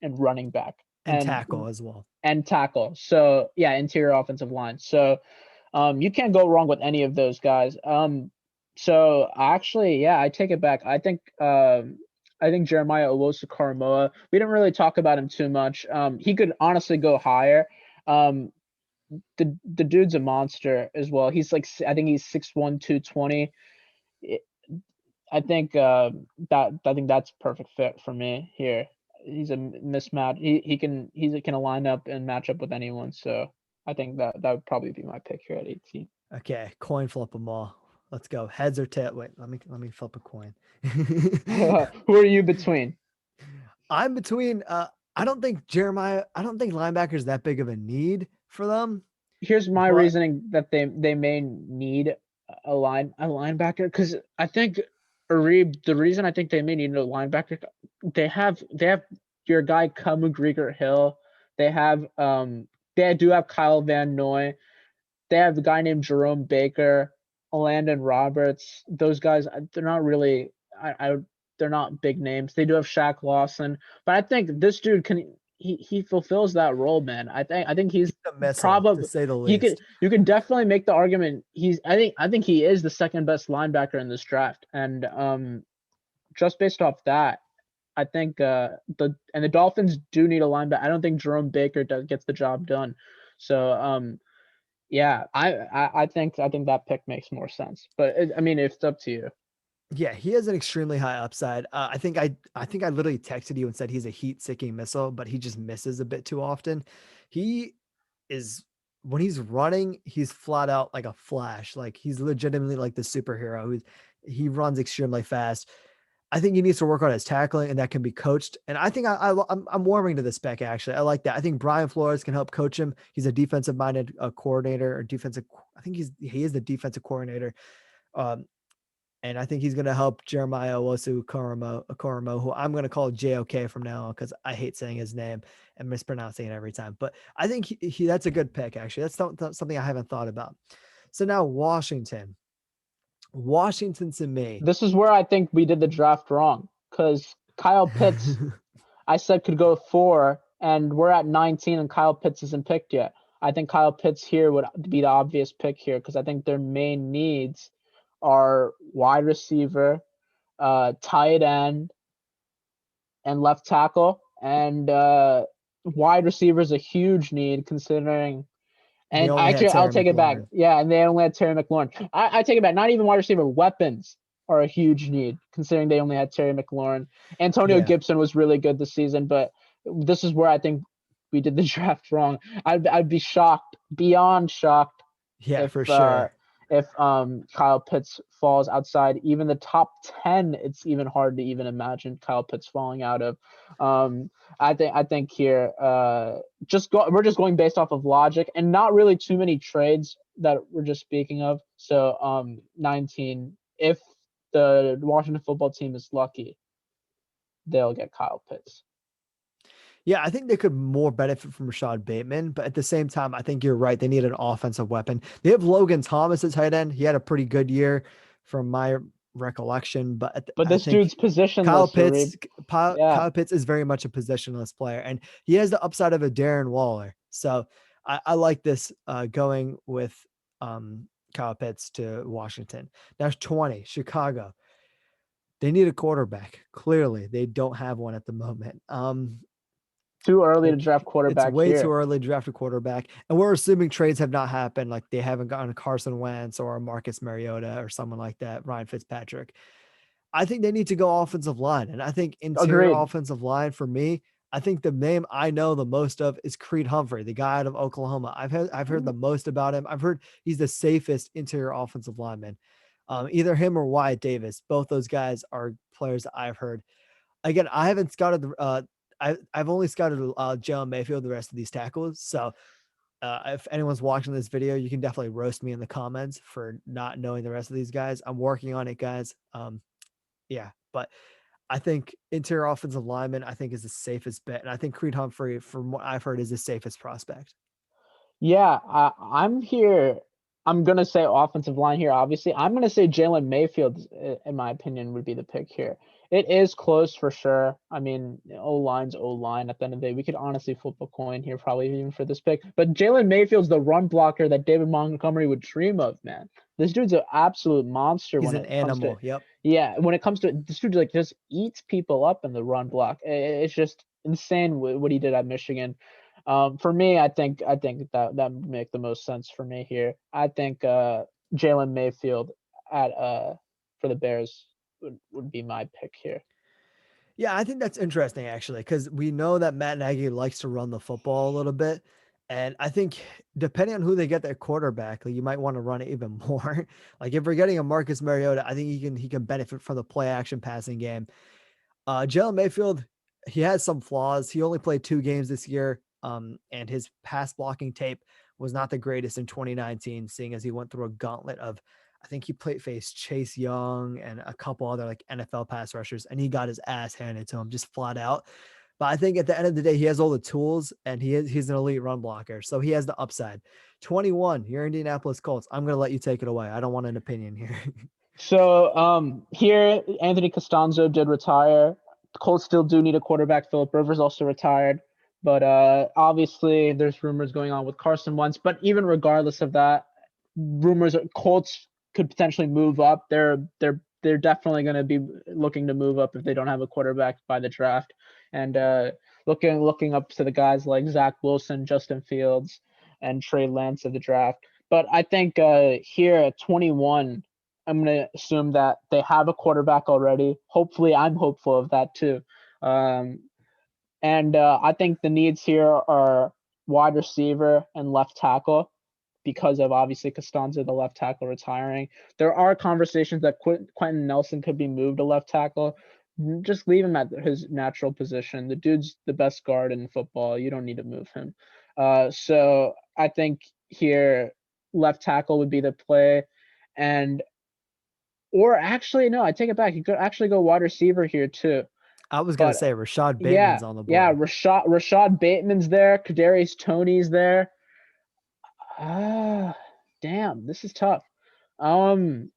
and running back. And tackle as well. And tackle. So yeah, interior offensive line. So you can't go wrong with any of those guys. So actually, yeah, I take it back. I think Jeremiah Owusu-Koramoah, we didn't really talk about him too much. He could honestly go higher. The dude's a monster as well. He's like, I think he's 6'1", 220. I think that's perfect fit for me here. He's a mismatch. He can line up and match up with anyone. So I think that would probably be my pick here at 18. Okay, coin flip them all. Let's go. Heads or tail. Wait, let me flip a coin. Who are you between? I'm between. I don't think linebacker is that big of a need for them. Here's my reasoning that they may need a linebacker, because I think Arib, the reason I think they may need a linebacker, they have your guy Kamu Grieger-Hill. They do have Kyle Van Noy. They have a guy named Jerome Baker, Landon Roberts. Those guys, they're not really they're not big names. They do have Shaq Lawson, but I think this dude he fulfills that role, man. I think he's probably, to say the least. You could definitely make the argument I think he is the second best linebacker in this draft, and just based off that, I think the Dolphins do need a linebacker. I don't think Jerome Baker gets the job done. So yeah, I think that pick makes more sense. But I mean, it's up to you. Yeah, he has an extremely high upside. I think I literally texted you and said he's a heat-seeking missile, but he just misses a bit too often. He is, when he's running, he's flat out like a flash. Like he's legitimately like the superhero. He runs extremely fast. I think he needs to work on his tackling, and that can be coached. And I think I'm warming to the spec. Actually, I like that. I think Brian Flores can help coach him. He's a defensive-minded coordinator or defensive. I think he is the defensive coordinator. And I think he's going to help Jeremiah Owusu-Koramoah, who I'm going to call JOK from now on because I hate saying his name and mispronouncing it every time. But I think that's a good pick, actually. That's something I haven't thought about. So now Washington to me. This is where I think we did the draft wrong, because Kyle Pitts, I said could go 4, and we're at 19 and Kyle Pitts isn't picked yet. I think Kyle Pitts here would be the obvious pick here, because I think their main needs are wide receiver, tight end, and left tackle. And wide receiver is a huge need, considering. And actually, I'll take it back. Yeah, and they only had Terry McLaurin. I take it back. Not even wide receiver. Weapons are a huge need, considering they only had Terry McLaurin. Antonio Gibson was really good this season, but this is where I think we did the draft wrong. I'd be shocked, beyond shocked. Yeah, for sure. If Kyle Pitts falls outside even the top 10, it's even hard to even imagine Kyle Pitts falling out of. I think here we're just going based off of logic and not really too many trades that we're just speaking of. So 19, if the Washington football team is lucky, they'll get Kyle Pitts. Yeah, I think they could more benefit from Rashad Bateman, but at the same time, I think you're right. They need an offensive weapon. They have Logan Thomas at tight end. He had a pretty good year from my recollection, but this dude's positionless. Kyle Pitts is very much a positionless player, and he has the upside of a Darren Waller. So I like this going with Kyle Pitts to Washington. Now 20, Chicago. They need a quarterback. Clearly, they don't have one at the moment. Too early to draft quarterback. It's way too early to draft a quarterback. And we're assuming trades have not happened. Like they haven't gotten Carson Wentz or Marcus Mariota or someone like that, Ryan Fitzpatrick. I think they need to go offensive line. And I think interior Agreed. offensive line for me, I think the name I know the most of is Creed Humphrey, the guy out of Oklahoma. I've heard the most about him. I've heard he's the safest interior offensive lineman. Either him or Wyatt Davis. Both those guys are players that I've heard. Again, I haven't scouted I've only scouted Jalen Mayfield, the rest of these tackles. So if anyone's watching this video, you can definitely roast me in the comments for not knowing the rest of these guys. I'm working on it, guys. Yeah, but I think interior offensive lineman, I think, is the safest bet. And I think Creed Humphrey, from what I've heard, is the safest prospect. Yeah, I'm here. I'm gonna say offensive line here. Obviously, I'm gonna say Jalen Mayfield, in my opinion, would be the pick here. It is close for sure. I mean, O line's O line. At the end of the day, we could honestly flip a coin here, probably even for this pick. But Jalen Mayfield's the run blocker that David Montgomery would dream of, man. This dude's an absolute monster He's when an it comes to, animal. Yep. yeah, when it comes to this dude, like just eats people up in the run block. It's just insane what he did at Michigan. For me, I think that would make the most sense for me here. I think Jalen Mayfield at for the Bears would be my pick here. Yeah, I think that's interesting actually, because we know that Matt Nagy likes to run the football a little bit. And I think depending on who they get their quarterback, like you might want to run it even more. Like if we're getting a Marcus Mariota, I think he can benefit from the play action passing game. Jalen Mayfield, he has some flaws. He only played 2 games this year, and his pass blocking tape was not the greatest in 2019, seeing as he went through a gauntlet of, I think he faced Chase Young and a couple other like NFL pass rushers, and he got his ass handed to him just flat out. But I think at the end of the day, he has all the tools, and he's an elite run blocker, so he has the upside. 21, your Indianapolis Colts. I'm gonna let you take it away. I don't want an opinion here. So here Anthony Costanzo did retire. The Colts still do need a quarterback. Philip Rivers also retired. But obviously there's rumors going on with Carson Wentz. But even regardless of that, rumors Colts could potentially move up. They're definitely going to be looking to move up if they don't have a quarterback by the draft. And looking up to the guys like Zach Wilson, Justin Fields, and Trey Lance of the draft. But I think here at 21, I'm going to assume that they have a quarterback already. Hopefully, I'm hopeful of that too. And I think the needs here are wide receiver and left tackle because of obviously Costanzo, the left tackle, retiring. There are conversations that Quentin Nelson could be moved to left tackle. Just leave him at his natural position. The dude's the best guard in football. You don't need to move him. So I think here left tackle would be the play. And or actually, no, I take it back. You could actually go wide receiver here too. I was gonna But say Rashad yeah, Bateman's on the yeah, board. Rashad Bateman's there. Kadarius Toney's there. Ah, damn, this is tough. Um,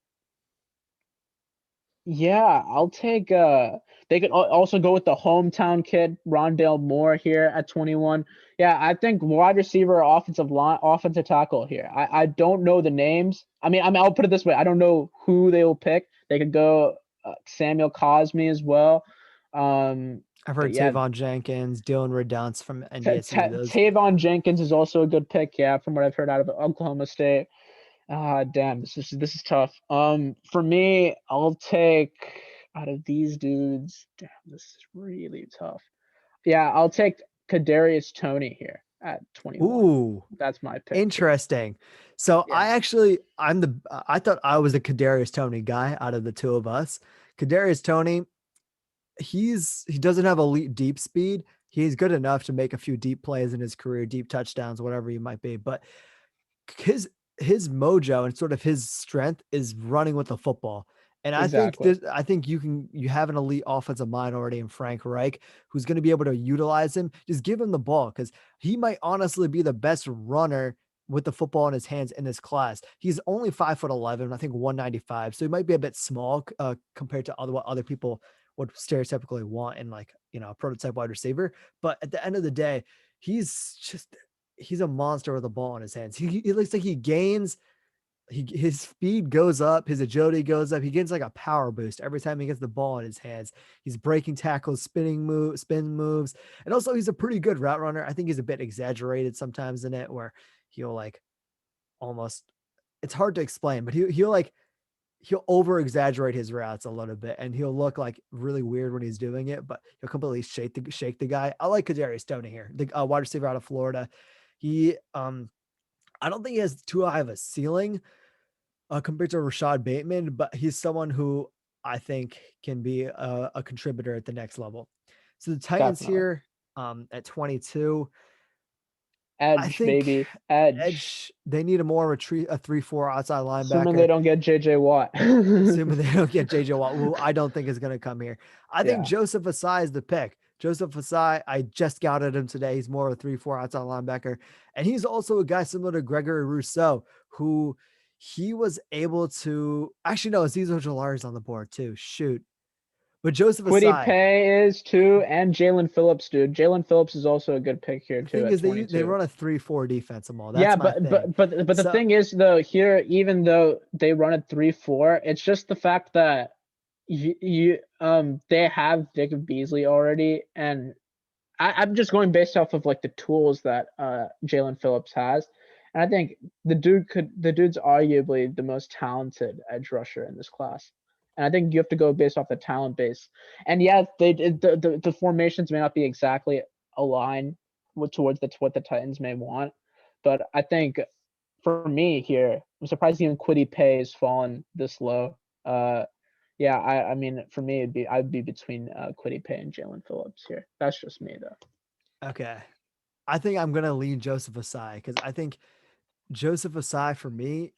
yeah, I'll take they could also go with the hometown kid, Rondale Moore here at 21. Yeah, I think wide receiver, offensive line, offensive tackle here. I don't know the names. I mean I'll put it this way. I don't know who they will pick. They could go Samuel Cosme as well. I've But heard yeah, Tavon Jenkins, Dylan Redunce from NDSU. Those Tavon Jenkins is also a good pick, yeah, from what I've heard out of Oklahoma State. Damn, this is tough. For me, I'll take out of these dudes. Damn, this is really tough. Yeah, I'll take Kadarius Toney here at 21. Ooh, That's my pick here. interesting. So Yeah, I thought I was a Kadarius Toney guy out of the two of us. Kadarius Toney, he doesn't have elite deep speed. He's good enough to make a few deep plays in his career, deep touchdowns, whatever he might be. But his his mojo and sort of his strength is running with the football. And exactly. I think you have an elite offensive mind already in Frank Reich who's going to be able to utilize him. Just give him the ball because he might honestly be the best runner with the football in his hands in this class. He's only 5'11", I think 195. So he might be a bit small compared to what other people would stereotypically want in like, a prototype wide receiver. But at the end of the day, he's a monster with the ball in his hands. He looks like he gains his speed goes up, his agility goes up. He gets like a power boost every time he gets the ball in his hands. He's breaking tackles, spin moves, and also he's a pretty good route runner. I think he's a bit exaggerated sometimes in it, where he'll like almost. It's hard to explain, but he'll like he'll over exaggerate his routes a little bit, and he'll look like really weird when he's doing it, but he'll completely shake the guy. I like Kadarius Toney here, the wide receiver out of Florida. He, I don't think he has too high of a ceiling compared to Rashad Bateman, but he's someone who I think can be a contributor at the next level. So the Titans Definitely. here at 22, I Edge, think baby. Edge. edge, they need a more retreat, a 3-4 outside Assuming they linebacker. don't get JJ Watt. Assuming they don't get JJ Watt, who I don't think is going to come here. I think Yeah. Joseph Asai is the pick. Joseph Asai, I just scouted him today. He's more of a 3-4 outside linebacker. And he's also a guy similar to Gregory Rousseau, who he was able to actually no, Azeez Ojulari's on the board too. Shoot. But Joseph Kwity Asai, Paye is too, and Jalen Phillips, dude. Jalen Phillips is also a good pick here the too thing at is they 22. run a 3-4 defense, Amal. That's Yeah, my thing. but the So thing is though, here, even though they run a 3-4, it's just the fact that they have Vic Beasley already, and I'm just going based off of like the tools that Jalen Phillips has. And I think the dude's arguably the most talented edge rusher in this class. And I think you have to go based off the talent base. And yeah, the formations may not be exactly aligned towards what the Titans may want, but I think for me here, I'm surprised even Kwity Paye has fallen this low. Yeah, I mean for me I'd be between Kwity Paye and Jalen Phillips here. That's just me though. okay. I think I'm gonna lean Joseph Asai because I think Joseph Asai for me,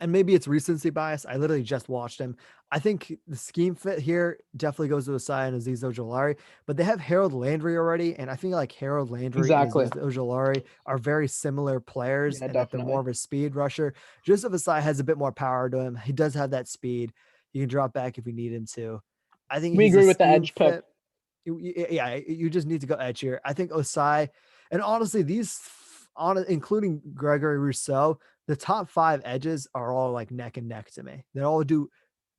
and maybe it's recency bias. I literally just watched him. I think the scheme fit here definitely goes to Asai and Azeez Ojulari, but they have Harold Landry already, and I feel like Harold Landry and Exactly. Azeez Ojulari are very similar players, Yeah, and that they're more definitely. of a speed rusher. Joseph Asai has a bit more power to him. He does have that speed. He can drop back if you need him to. I think We he's a agree with the scheme edge pick. fit. Yeah, you just need to go edge here. I think Osai, and honestly, including Gregory Rousseau, the top 5 edges are all like neck and neck to me. They all do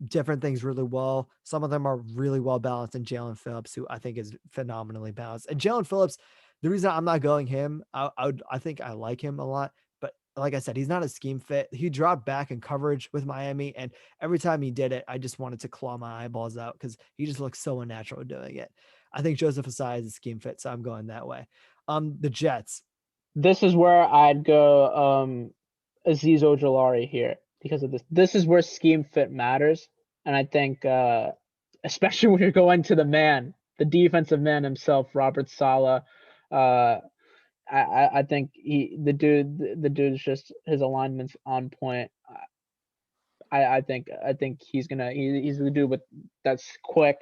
different things really well. Some of them are really well balanced, and Jalen Phillips, who I think is phenomenally balanced. And Jalen Phillips, the reason I'm not going him, I think I like him a lot, but like I said, he's not a scheme fit. He dropped back in coverage with Miami, and every time he did it, I just wanted to claw my eyeballs out because he just looks so unnatural doing it. I think Joseph Asai is a scheme fit, so I'm going that way. The Jets. This is where I'd go Azeez Ojulari here because of this. This is where scheme fit matters. And I think especially when you're going to the defensive man himself, Robert Saleh. I think the dude's just his alignment's on point. I think he's the dude that's quick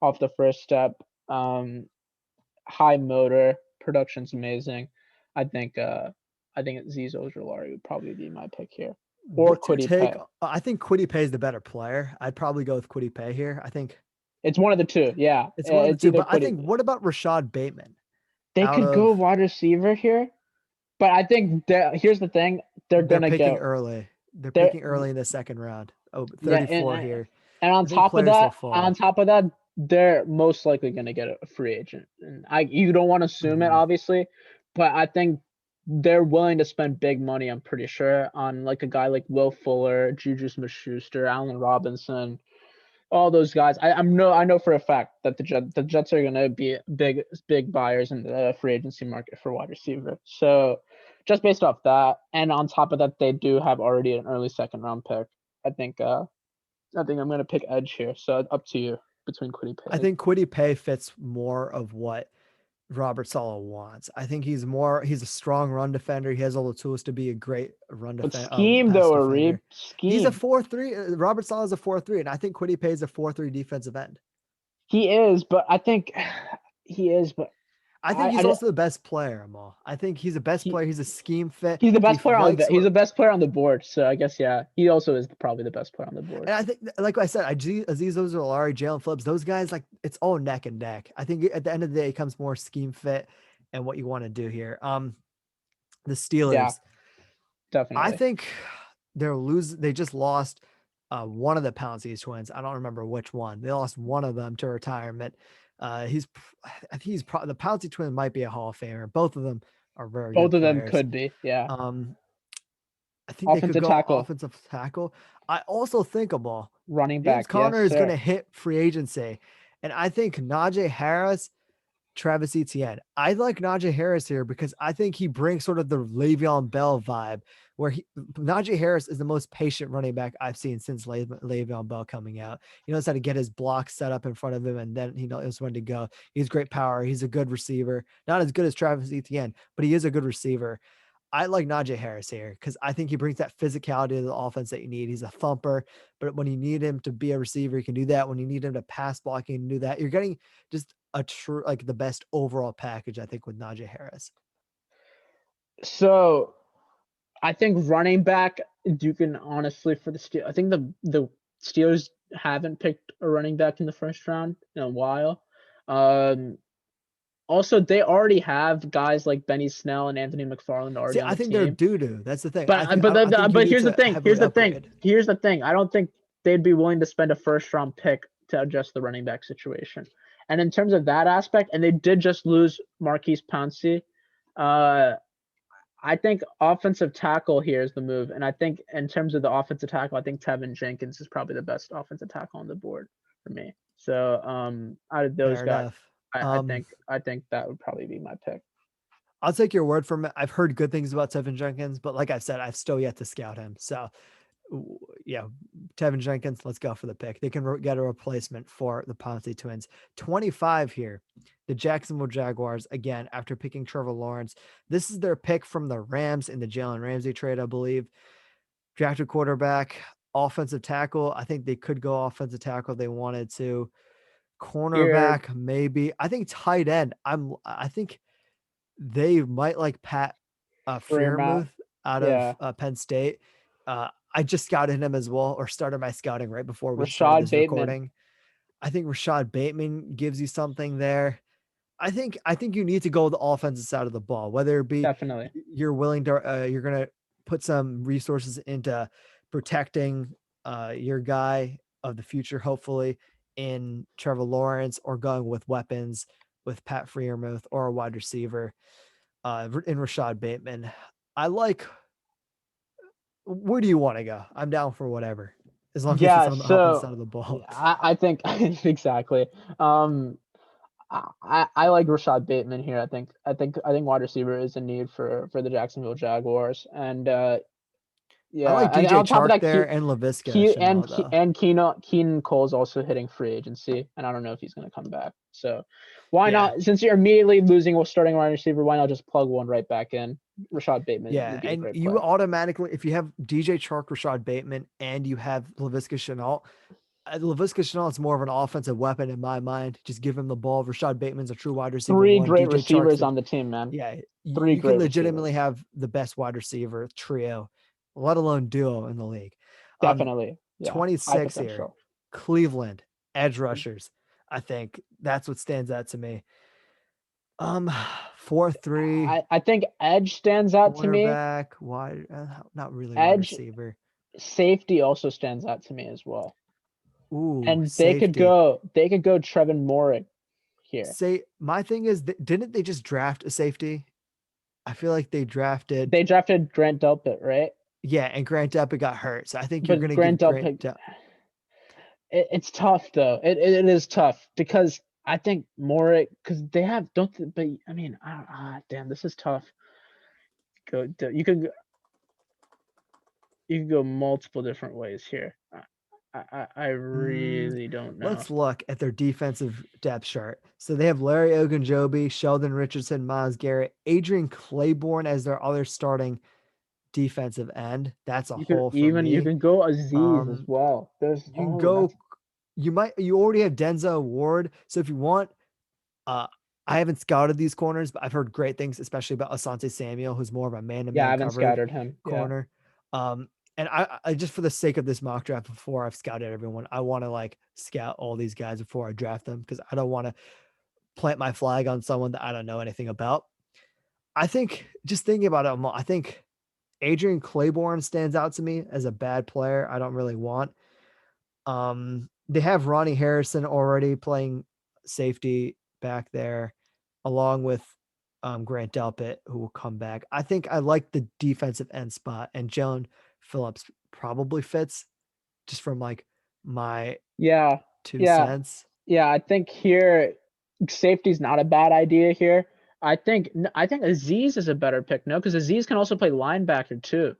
off the first step. High motor, production's amazing. I think Azeez Ojulari would probably be my pick here, or What's your Kwity take? Paye. I think Kwity Paye is the better player. I'd probably go with Kwity Paye here. I think It's one of the two. Yeah, it's one of the it's two. either But I Kwity. think, what about Rashad Bateman They out could go of? wide receiver here, but I think here's the thing: they're They're gonna picking get early. They're they're picking early in the second round. Oh, yeah, 34 here. and I think players will fall. they're most likely gonna get a free agent. And you don't want to assume it, Mhm. obviously, but I think they're willing to spend big money. I'm pretty sure on like a guy like Will Fuller, Juju Smith-Schuster, Allen Robinson, all those guys. I know for a fact that the Jets are gonna be big buyers in the free agency market for wide receiver. So just based off that, and on top of that, they do have already an early second round pick. I think I'm gonna pick edge here. So up to you between Kwity I Paye. think Kwity Paye fits more of what Robert Saleh wants. I think he's a strong run defender. He has all the tools to be a great But scheme pass though, Arif, defender. He's a scheme. 4-3. Robert Saleh is a 4-3, and I think Kwity Paye is a 4-3 defensive end. He is, but I think he is, but I think he's I also the best player, Amal. I think he's the best he player. He's a scheme fit. he's the He best player on likes he's what, the best player on the board. So I guess yeah, he also is probably the best player on the board. and I think, like I said, Azeez Ojulari, Jalen Phillips, those guys, like it's all neck and neck. I think at the end of the day, it comes more scheme fit and what you want to do here. The Yeah, Steelers. I definitely. think they just lost one of the Pouncey's twins. I don't remember which one. They lost one of them to retirement. I think the Pouncey twin might be a Hall of Famer. Both of them are very Both good of them players. could be. Yeah. Um, I think they could Offensive go tackle, offensive tackle. I also think about running James back. Yes, Conner is going sir. to hit free agency, and I think Najee Harris, Travis Etienne. I like Najee Harris here because I think he brings sort of the Le'Veon Bell vibe, where Najee Harris is the most patient running back I've seen since Le'Veon Bell coming out. He knows how to get his blocks set up in front of him, and then he knows when to go. He's great power. He's a good receiver. Not as good as Travis Etienne, but he is a good receiver. I like Najee Harris here because I think he brings that physicality to the offense that you need. He's a thumper, but when you need him to be a receiver, he can do that. When you need him to pass block, he can do that. You're getting just a true, like the best overall package, I think, with Najee Harris. So I think running back, you can honestly for the Steelers. I think the Steelers haven't picked a running back in the first round in a while. Also, they already have guys like Benny Snell and Anthony McFarland See, already on I the think they're team. doo-doo. That's the thing. But I think you need here's the to thing. heavily upgrade. Here's the thing. I don't think they'd be willing to spend a first round pick to adjust the running back situation. And in terms of that aspect, and they did just lose Marquise Pouncey. I think offensive tackle here is the move. And I think in terms of the offensive tackle, I think Tevin Jenkins is probably the best offensive tackle on the board for me. So out of those Fair guys, enough. I think that would probably be my pick. I'll take your word from it. I've heard good things about Tevin Jenkins, but like I said, I've still yet to scout him. So, yeah, Tevin Jenkins, let's go for the pick. They can get a replacement for the Ponce twins. 25 here. The Jacksonville Jaguars, again, after picking Trevor Lawrence. This is their pick from the Rams in the Jalen Ramsey trade, I believe. Drafted quarterback, offensive tackle. I think they could go offensive tackle if they wanted to. Here, Cornerback, maybe. I think tight end. I think they might like Pat Freermouth. Freiermuth out of Yeah. Penn State. I just scouted him as well, or started my scouting right before we started Rashad this Bateman. recording. I think Rashad Bateman gives you something there. I think you need to go with the offensive side of the ball, whether it be Definitely. you're willing to you're gonna put some resources into protecting your guy of the future, hopefully, in Trevor Lawrence, or going with weapons with Pat Freiermuth or a wide receiver in Rashad Bateman. I like. Where do you want to go? I'm down for whatever, as long as it's Yeah, on the offense so side of the ball. I think exactly. I like Rashad Bateman here. I think wide receiver is a need for the Jacksonville Jaguars, and I yeah, like and DJ on top of Chark that, there and Laviska Chenault though. Keenan Cole's also hitting free agency, and I don't know if he's going to come back. So why Yeah, not? Since you're immediately losing starting wide receiver, why not just plug one right back in? Rashad Bateman yeah, would be a and great you play. automatically, if you have DJ Chark, Rashad Bateman, and you have Laviska Chenault, Laviska Chenault is more of an offensive weapon in my mind. Just give him the ball. Rashad Bateman's a true wide receiver Three one. great DJ Chark's receivers on the team, man. yeah, Three you can great legitimately receivers. have the best wide receiver trio, let alone duo in the league. Um, Definitely. Yeah. High 26 here, potential. Cleveland edge rushers. I think that's what stands out to me. 4-3 I think edge stands out to me. cornerback, wide, not really wide Edge receiver. safety also stands out to me as well. Ooh, And safety. they could go Trevin Moore here. Say my thing is, didn't they just draft a safety? I feel like they drafted, They drafted Grant Delpit, right? yeah, and Grant Delpit got hurt, so I think you're But gonna Grant give Delpit, it's tough though. It is tough because I think Moore because they have don't. But I mean, damn, this is tough. You could go multiple different ways here. I really don't know. Let's look at their defensive depth chart. So they have Larry Ogunjobi, Sheldon Richardson, Miles Garrett, Adrian Claiborne as their other starting defensive end. That's a hole for You me. can go Aziz as Um, well. you can go. You already have Denzel Ward. So if you want, I haven't scouted these corners, but I've heard great things, especially about Asante Samuel, who's more of a Yeah, I man-to-man haven't covered scouted him. Yeah, corner. And I just, for the sake of this mock draft, before I've scouted everyone, I want to like scout all these guys before I draft them, because I don't want to plant my flag on someone that I don't know anything about. I think, just thinking about it, I think Adrian Claiborne stands out to me as a bad player I don't really want. They have Ronnie Harrison already playing safety back there, along with Grant Delpit, who will come back. I think I like the defensive end spot, and Jalen Phillips probably fits just from like my Yeah, 2 cents. yeah. I think here safety's not a bad idea here. I think Aziz is a better pick. No, because Aziz can also play linebacker too.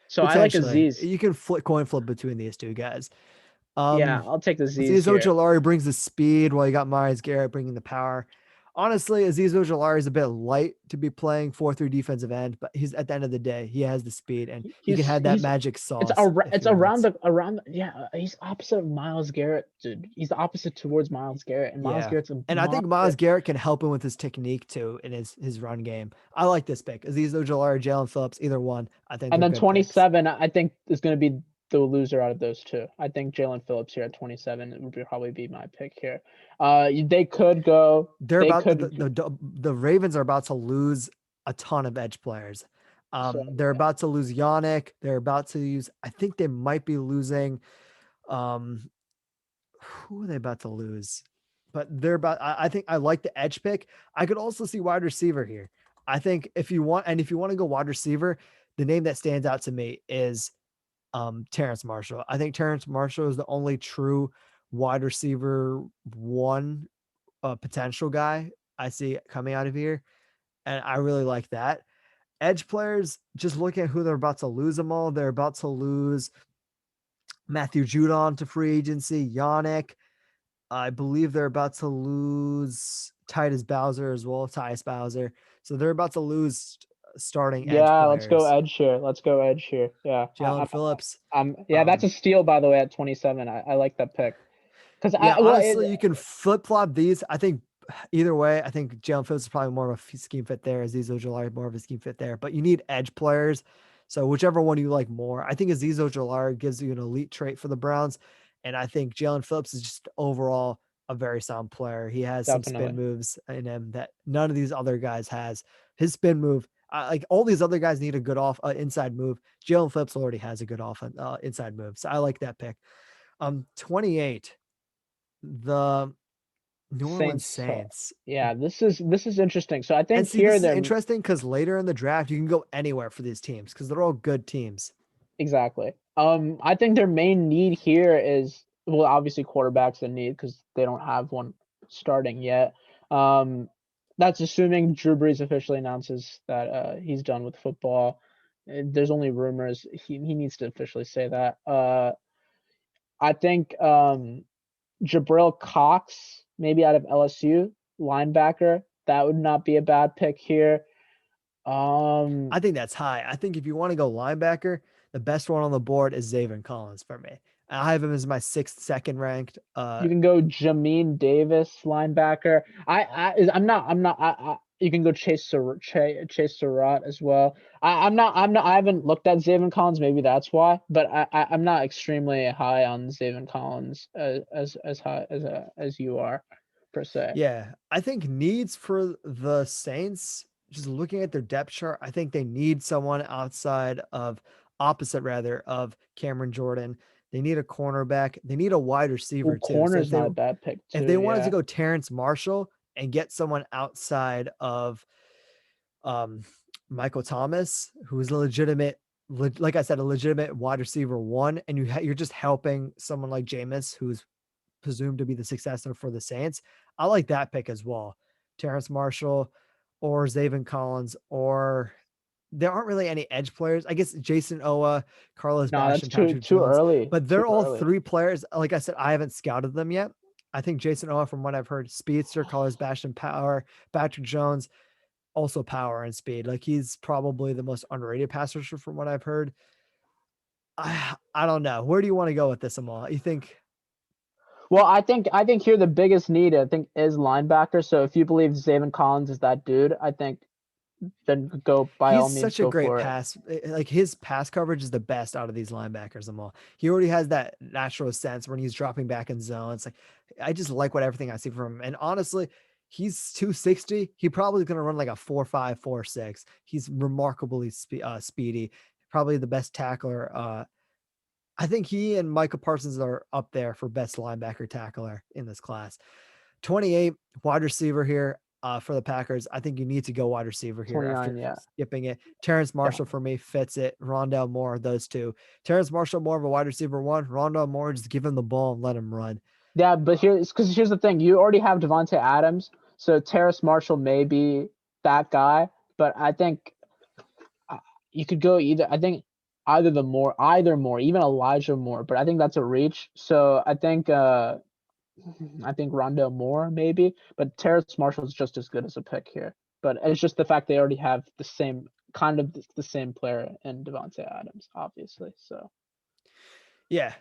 So I like Potentially, Aziz. you can coin flip between these two guys. Yeah, I'll take Aziz Aziz here. Ojulari brings the speed while you got Myles Garrett bringing the power. Honestly, Aziz Ojulari is a bit light to be playing 4-3 defensive end, but he's at the end of the day, he has the speed and he can have that He's magic sauce if it's he wants. around the yeah. He's opposite of Myles Garrett, dude. He's the opposite towards Myles Garrett, and Myles Yeah. Garrett's a And I think Myles monster. Garrett can help him with his technique too in his run game. I like this pick. Aziz Ojulari, Jalen Phillips, either one. I think And they're then good picks. 27, I think is going to be the loser out of those two. I think Jalen Phillips here at 27 would probably be my pick here. They could go. They're They about could. the Ravens are about to lose a ton of edge players. So They're about to lose Yannick. They're about to use. I think they might be losing. Um, who are they about to lose? But they're about. I think I like the edge pick. I could also see wide receiver here. I think if you want, and if you want to go wide receiver, the name that stands out to me is Terrence Marshall. I think Terrence Marshall is the only true wide receiver one potential guy I see coming out of here. And I really like that. Edge players, just looking at who they're about to lose them all. They're about to lose Matthew Judon to free agency, Yannick. I believe they're about to lose Titus Bowser as well, Tyus Bowser. So they're about to lose starting edge yeah, let's go players. edge here. Let's go edge here. Yeah, Jalen Phillips. yeah, that's a steal by the way at 27. I like that pick because Yeah, honestly, you can flip flop these. I think either way, I think Jalen Phillips is probably more of a scheme fit there. Aziz Ojulari more of a scheme fit there, but you need edge players. So whichever one you like more. I think Aziz Ojulari gives you an elite trait for the Browns, and I think Jalen Phillips is just overall a very sound player. He has some spin definitely moves in him that none of these other guys has. His spin move, like all these other guys, need a good inside move. Jalen Phillips already has a good inside move, so I like that pick. 28, the New Orleans Saints. Saints. Yeah, this is interesting. So I And think see, here this is they're interesting because later in the draft, you can go anywhere for these teams because they're all good teams. exactly. I think their main need here is well, obviously quarterbacks a need because they don't have one starting yet. That's assuming Drew Brees officially announces that he's done with football. There's only rumors. He needs to officially say that. I think Jabril Cox, maybe out of LSU, linebacker. That would not be a bad pick here. I think that's high. I think if you want to go linebacker, the best one on the board is Zaven Collins for me. I have him as my second ranked. You can go Jamin Davis, linebacker. You can go Chase Surratt as well. I haven't looked at Zaven Collins. Maybe that's why, but I'm not extremely high on Zaven Collins as high as you are, per se. Yeah, I think needs for the Saints, just looking at their depth chart, I think they need someone opposite rather, of Cameron Jordan. They need a cornerback. They need a wide receiver Well, too. So corner's not a bad pick if too. they wanted to Yeah. go Terrence Marshall and get someone outside of um, Michael Thomas, who is a legitimate, like I said, a legitimate wide receiver one, and you're just helping someone like Jameis, who's presumed to be the successor for the Saints. I like that pick as well. Terrence Marshall or Zaven Collins, or there aren't really any edge players. I guess Jason Owa, Carlos No, that's Basham, Patrick too Jones, early. but Too they're all early. three players. Like I said, I haven't scouted them yet. I think Jason Owa, from what I've heard, speedster, Carlos Basham, power, Patrick Jones, also power and speed. Like he's probably the most underrated passer from what I've heard. I don't know. Where do you want to go with this, Amal? You think Well, I think here the biggest need I think is linebacker. So if you believe Zaven Collins is that dude, I think then go by all he's means such a go great for it. pass. Like his pass coverage is the best out of these linebackers, Amal. He already has that natural sense when he's dropping back in zone. It's like I just like everything I see from him. And honestly, he's 260. He probably going to run like a 4.5, 4.6. He's remarkably speedy. Probably the best tackler. I think he and Micah Parsons are up there for best linebacker tackler in this class. 28 wide receiver here. for the Packers. I think you need to go wide receiver here after 29, yeah. skipping it. Terrence Yeah. Marshall for me fits it. Rondale Moore, those two. Terrence Marshall more of a wide receiver one. Rondale Moore, just give him the ball and let him run. Yeah, but here's the thing. You already have Devontae Adams, so Terrace Marshall may be that guy, but I think you could go either. I think either Moore, even Elijah Moore, but I think that's a reach. So I think Rondale Moore maybe, but Terrace Marshall is just as good as a pick here. But it's just the fact they already have the same player in Devontae Adams, obviously. So Yeah.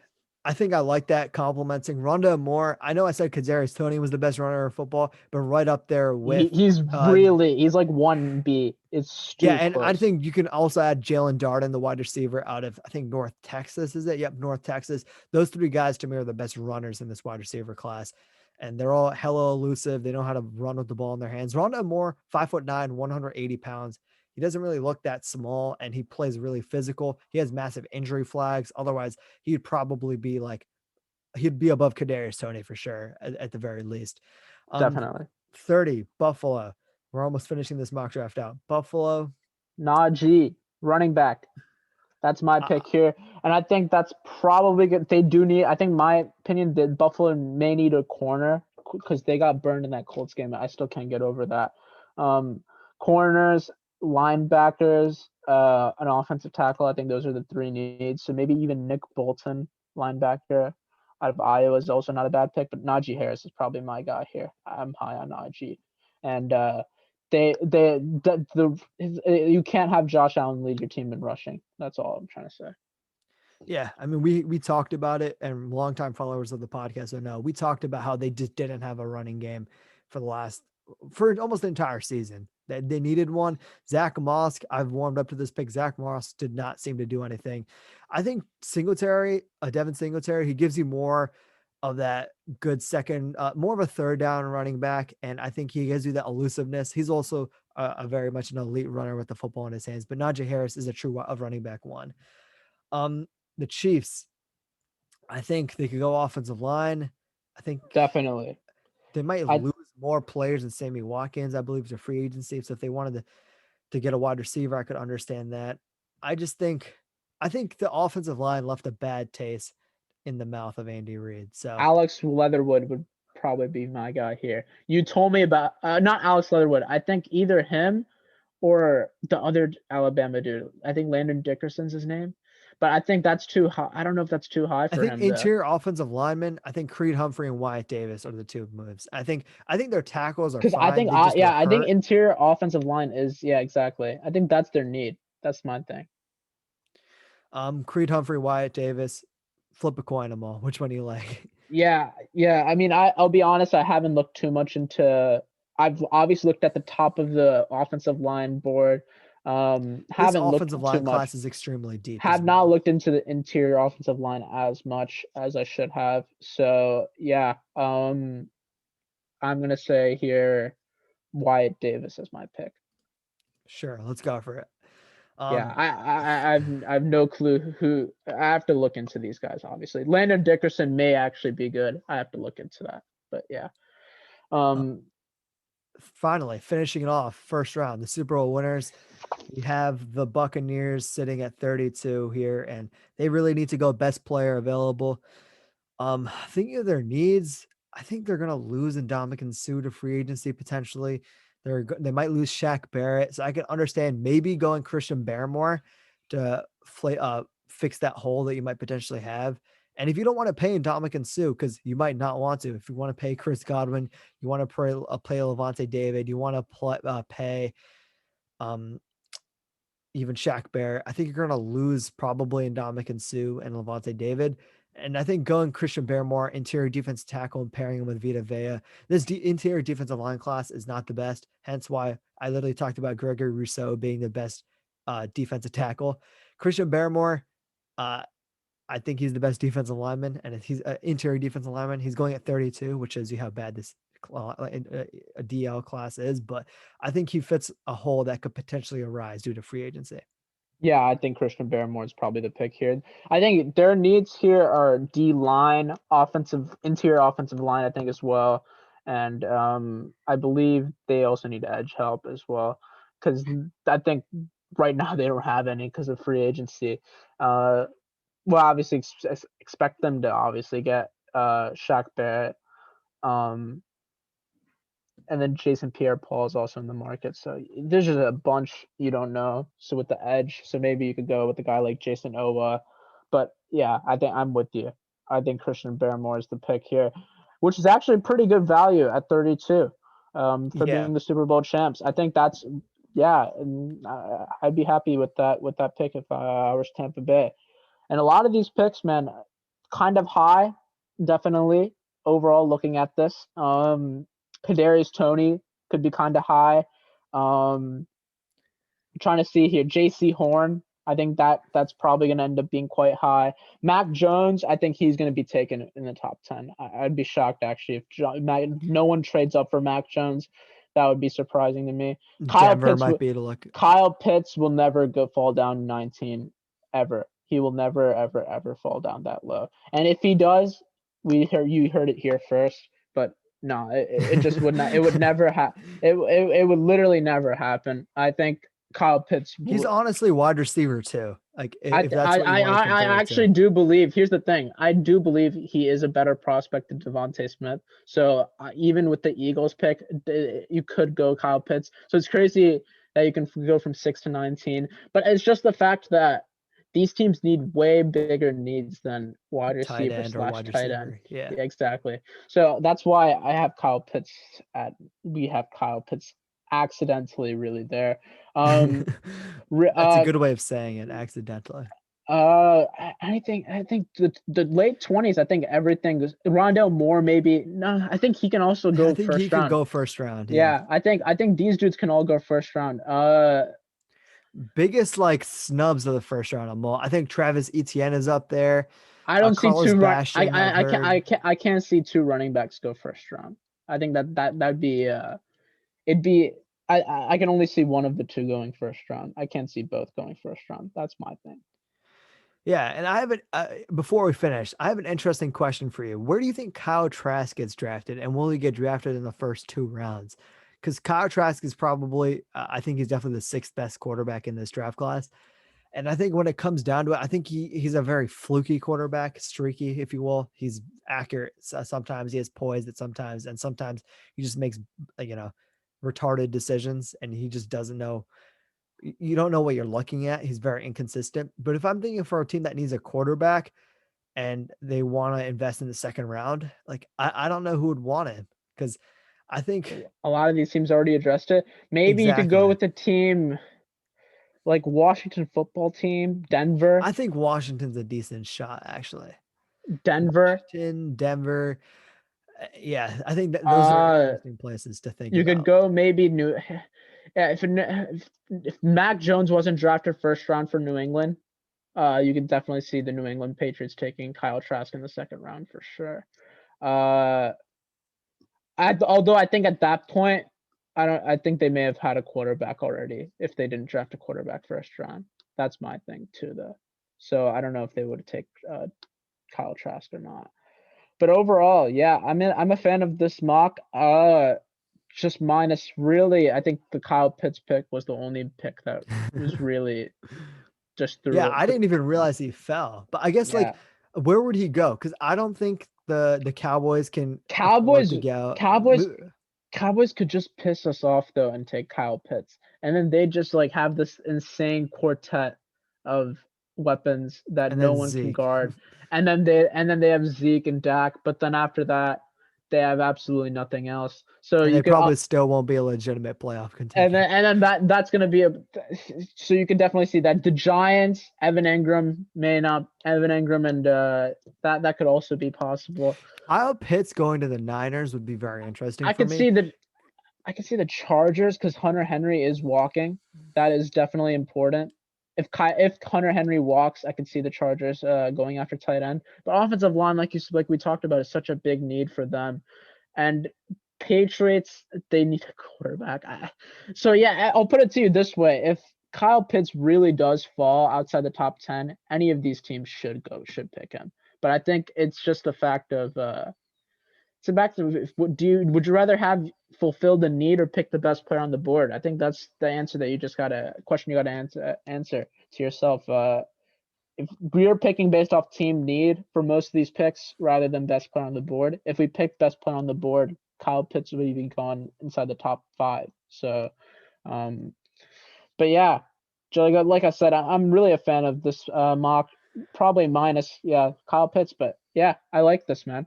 I think I like that complimenting Rondale Moore. I know I said Kadarius Toney was the best runner of football, but right up there with he's like 1B. It's yeah, too and I close. think you can also add Jalen Darden, the wide receiver out of I think North Texas, is it? Yep, North Texas. Those three guys to me are the best runners in this wide receiver class. And they're all hella elusive. They know how to run with the ball in their hands. Rondale Moore, 5'9", 180 pounds. He doesn't really look that small, and he plays really physical. He has massive injury flags. Otherwise, he'd probably be he'd be above Kadarius Toney for sure, at the very least. Definitely. 30, Buffalo. We're almost finishing this mock draft out. Buffalo. Najee, running back. That's my pick here. And I think that's probably good. They do need, I think my opinion, that Buffalo may need a corner because they got burned in that Colts game. I still can't get over that. Corners, linebackers, an offensive tackle. I think those are the three needs. So maybe even Nick Bolton, linebacker out of Iowa, is also not a bad pick. But Najee Harris is probably my guy here. I'm high on Najee. And you can't have Josh Allen lead your team in rushing. That's all I'm trying to say. Yeah, I mean, we talked about it, and longtime followers of the podcast will know we talked about how they just didn't have a running game for almost the entire season. They needed one. Zach Moss, I've warmed up to this pick. Zach Moss did not seem to do anything. I think Devin Singletary, he gives you more of that good second, more of a third down running back, and I think he gives you that elusiveness. He's also a very much an elite runner with the football in his hands. But Najee Harris is a true of running back one. The Chiefs, I think they could go offensive line. I think definitely they might lose more players than Sammy Watkins, I believe, to free agency. So if they wanted to get a wide receiver, I could understand that. I think the offensive line left a bad taste in the mouth of Andy Reid. So Alex Leatherwood would probably be my guy here. You told me about not Alex Leatherwood. I think either him or the other Alabama dude. I think Landon Dickerson's his name. But I think that's too high. I don't know if that's too high for him. Interior offensive linemen, I think Creed Humphrey and Wyatt Davis are the two moves. I think their tackles are fine. I think interior offensive line is exactly. I think that's their need. That's my thing. Creed Humphrey, Wyatt Davis, flip a coin them all. Which one do you like? Yeah. I mean, I'll be honest. I haven't looked too much into. I've obviously looked at the top of the offensive line board. Haven't offensive looked line too class much. is extremely deep. Have not looked into the interior offensive line as much as I should have. So yeah, I'm gonna say here, Wyatt Davis is my pick. Sure, let's go for it. I've no clue who. I have to look into these guys. Obviously, Landon Dickerson may actually be good. I have to look into that. But yeah. Finally, finishing it off, first round, the Super Bowl winners. We have the Buccaneers sitting at 32 here, and they really need to go best player available. Thinking of their needs, I think they're gonna lose Ndamukong Suh to free agency potentially. They might lose Shaq Barrett, so I can understand maybe going Christian Barmore to fix that hole that you might potentially have. And if you don't want to pay Ndamukong Suh, because you might not want to, if you want to pay Chris Godwin, you want to play Levante David, you want to pay even Shaq Barrett, I think you're going to lose probably Ndamukong Suh and Levante David. And I think going Christian Barmore, interior defense tackle, and pairing him with Vita Vea, this interior defensive line class is not the best. Hence why I literally talked about Gregory Rousseau being the best defensive tackle. Christian Barmore, I think he's the best defensive lineman, and if he's an interior defensive lineman, he's going at 32, which shows you how bad this a DL class is. But I think he fits a hole that could potentially arise due to free agency. Yeah, I think Christian Barmore is probably the pick here. I think their needs here are D line, interior offensive line, I think as well. and I believe they also need edge help as well, because I think right now they don't have any because of free agency. Well, obviously expect them to obviously get Shaq Barrett, um, and then Jason Pierre-Paul is also in the market. So there's just a bunch you don't know. So with the edge, so maybe you could go with a guy like Jason Owa. But yeah, I think I'm with you. I think Christian Barmore is the pick here, which is actually pretty good value at 32 for Yeah. being the Super Bowl champs. I think that's and I'd be happy with that pick if I was Tampa Bay. And a lot of these picks, man, kind of high, definitely overall looking at this. Kadarius Toney could be kind of high. Trying to see here, J.C. Horn. I think that's probably going to end up being quite high. Mac Jones, I think he's going to be taken in the top 10. I'd be shocked actually if no one trades up for Mac Jones. That would be surprising to me. Denver might be to look. Kyle Pitts will never fall down 19 ever. He will never ever fall down that low. And if he does, you heard it here first. But no, it just would not. It would never happen. It would literally never happen. I think Kyle Pitts. He's honestly wide receiver too. Like if that's what you want to I actually do believe. Here's the thing. I do believe he is a better prospect than Devontae Smith. So even with the Eagles pick, you could go Kyle Pitts. So it's crazy that you can go from 6 to 19. But it's just the fact that these teams need way bigger needs than wide receiver / tight end. Yeah, exactly. So that's why I have Kyle Pitts we have Kyle Pitts accidentally really there. That's a good way of saying it, accidentally. I think the late 20s. I think everything is Rondale Moore. Maybe no. I think he can also go I think first he round. Can go first round. Yeah, I think these dudes can all go first round. Biggest like snubs of the first round. I think Travis Etienne is up there. I don't see two. I can't see two running backs go first round. I think that'd be it'd be. I can only see one of the two going first round. I can't see both going first round. That's my thing. Yeah, and I have before we finish, I have an interesting question for you. Where do you think Kyle Trask gets drafted, and will he get drafted in the first 2 rounds? Because Kyle Trask is probably, I think he's definitely the 6th best quarterback in this draft class. And I think when it comes down to it, I think he's a very fluky quarterback, streaky, if you will. He's accurate. Sometimes he has poise at sometimes, and sometimes he just makes, retarded decisions, and he just doesn't know. You don't know what you're looking at. He's very inconsistent. But if I'm thinking for a team that needs a quarterback and they want to invest in the 2nd round, like I don't know who would want him, because I think a lot of these teams already addressed it. Maybe you could go with a team like Washington football team, Denver. I think Washington's a decent shot, actually. Denver. Yeah, I think those are interesting places to think you about. Could go maybe if Mac Jones wasn't drafted first round for New England, you can definitely see the New England Patriots taking Kyle Trask in the 2nd round for sure. Although I think at that point, I think they may have had a quarterback already if they didn't draft a quarterback first round. That's my thing too, though. So I don't know if they would take Kyle Trask or not. But overall, yeah, I'm a fan of this mock. Just minus really, I think the Kyle Pitts pick was the only pick that was really just through. Yeah, I didn't even realize he fell. But I guess like where would he go? Because I don't think the Cowboys can Cowboys could just piss us off though and take Kyle Pitts, and then they just like have this insane quartet of weapons that no one can guard, and then they have Zeke and Dak, but then after that they have absolutely nothing else. So they probably still won't be a legitimate playoff contender. And then that's going to be so you can definitely see that the Giants, Evan Engram and that could also be possible. Kyle Pitts going to the Niners would be very interesting. I can see the Chargers because Hunter Henry is walking. That is definitely important. If Hunter Henry walks, I can see the Chargers going after tight end. But offensive line, like we talked about, is such a big need for them. And Patriots, they need a quarterback. So yeah, I'll put it to you this way: if Kyle Pitts really does fall outside the top 10, any of these teams should pick him. But I think it's just the fact of So back to would you rather have fulfill the need or pick the best player on the board? I think that's the answer that you just got to question you got to answer to yourself. If we're picking based off team need for most of these picks rather than best player on the board, if we pick best player on the board, Kyle Pitts would be gone inside the top 5. So, but yeah, like I said, I'm really a fan of this mock. Probably minus Kyle Pitts, but yeah, I like this, man.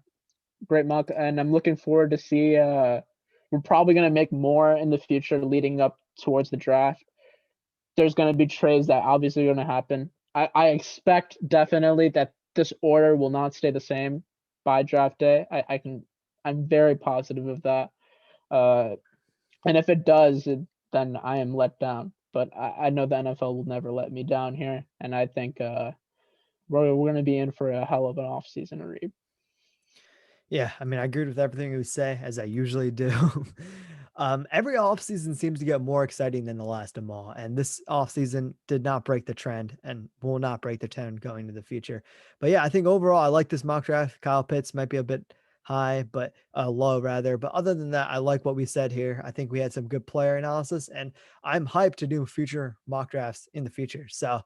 Great mock, and I'm looking forward to see. We're probably gonna make more in the future leading up towards the draft. There's gonna be trades that obviously are gonna happen. I expect definitely that this order will not stay the same by draft day. I'm very positive of that. And if it does, then I am let down. But I know the NFL will never let me down here, and I think we're gonna be in for a hell of an offseason, Reeb. Yeah, I mean, I agreed with everything you say, as I usually do. Every offseason seems to get more exciting than the last of them all, and this offseason did not break the trend and will not break the trend going into the future. But yeah, I think overall, I like this mock draft. Kyle Pitts might be a bit high, but low rather. But other than that, I like what we said here. I think we had some good player analysis, and I'm hyped to do future mock drafts in the future. So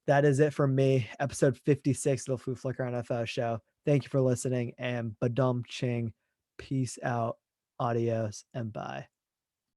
that is it from me. Episode 56 of the Fleaflicker NFL show. Thank you for listening, and badum ching. Peace out. Adios and bye.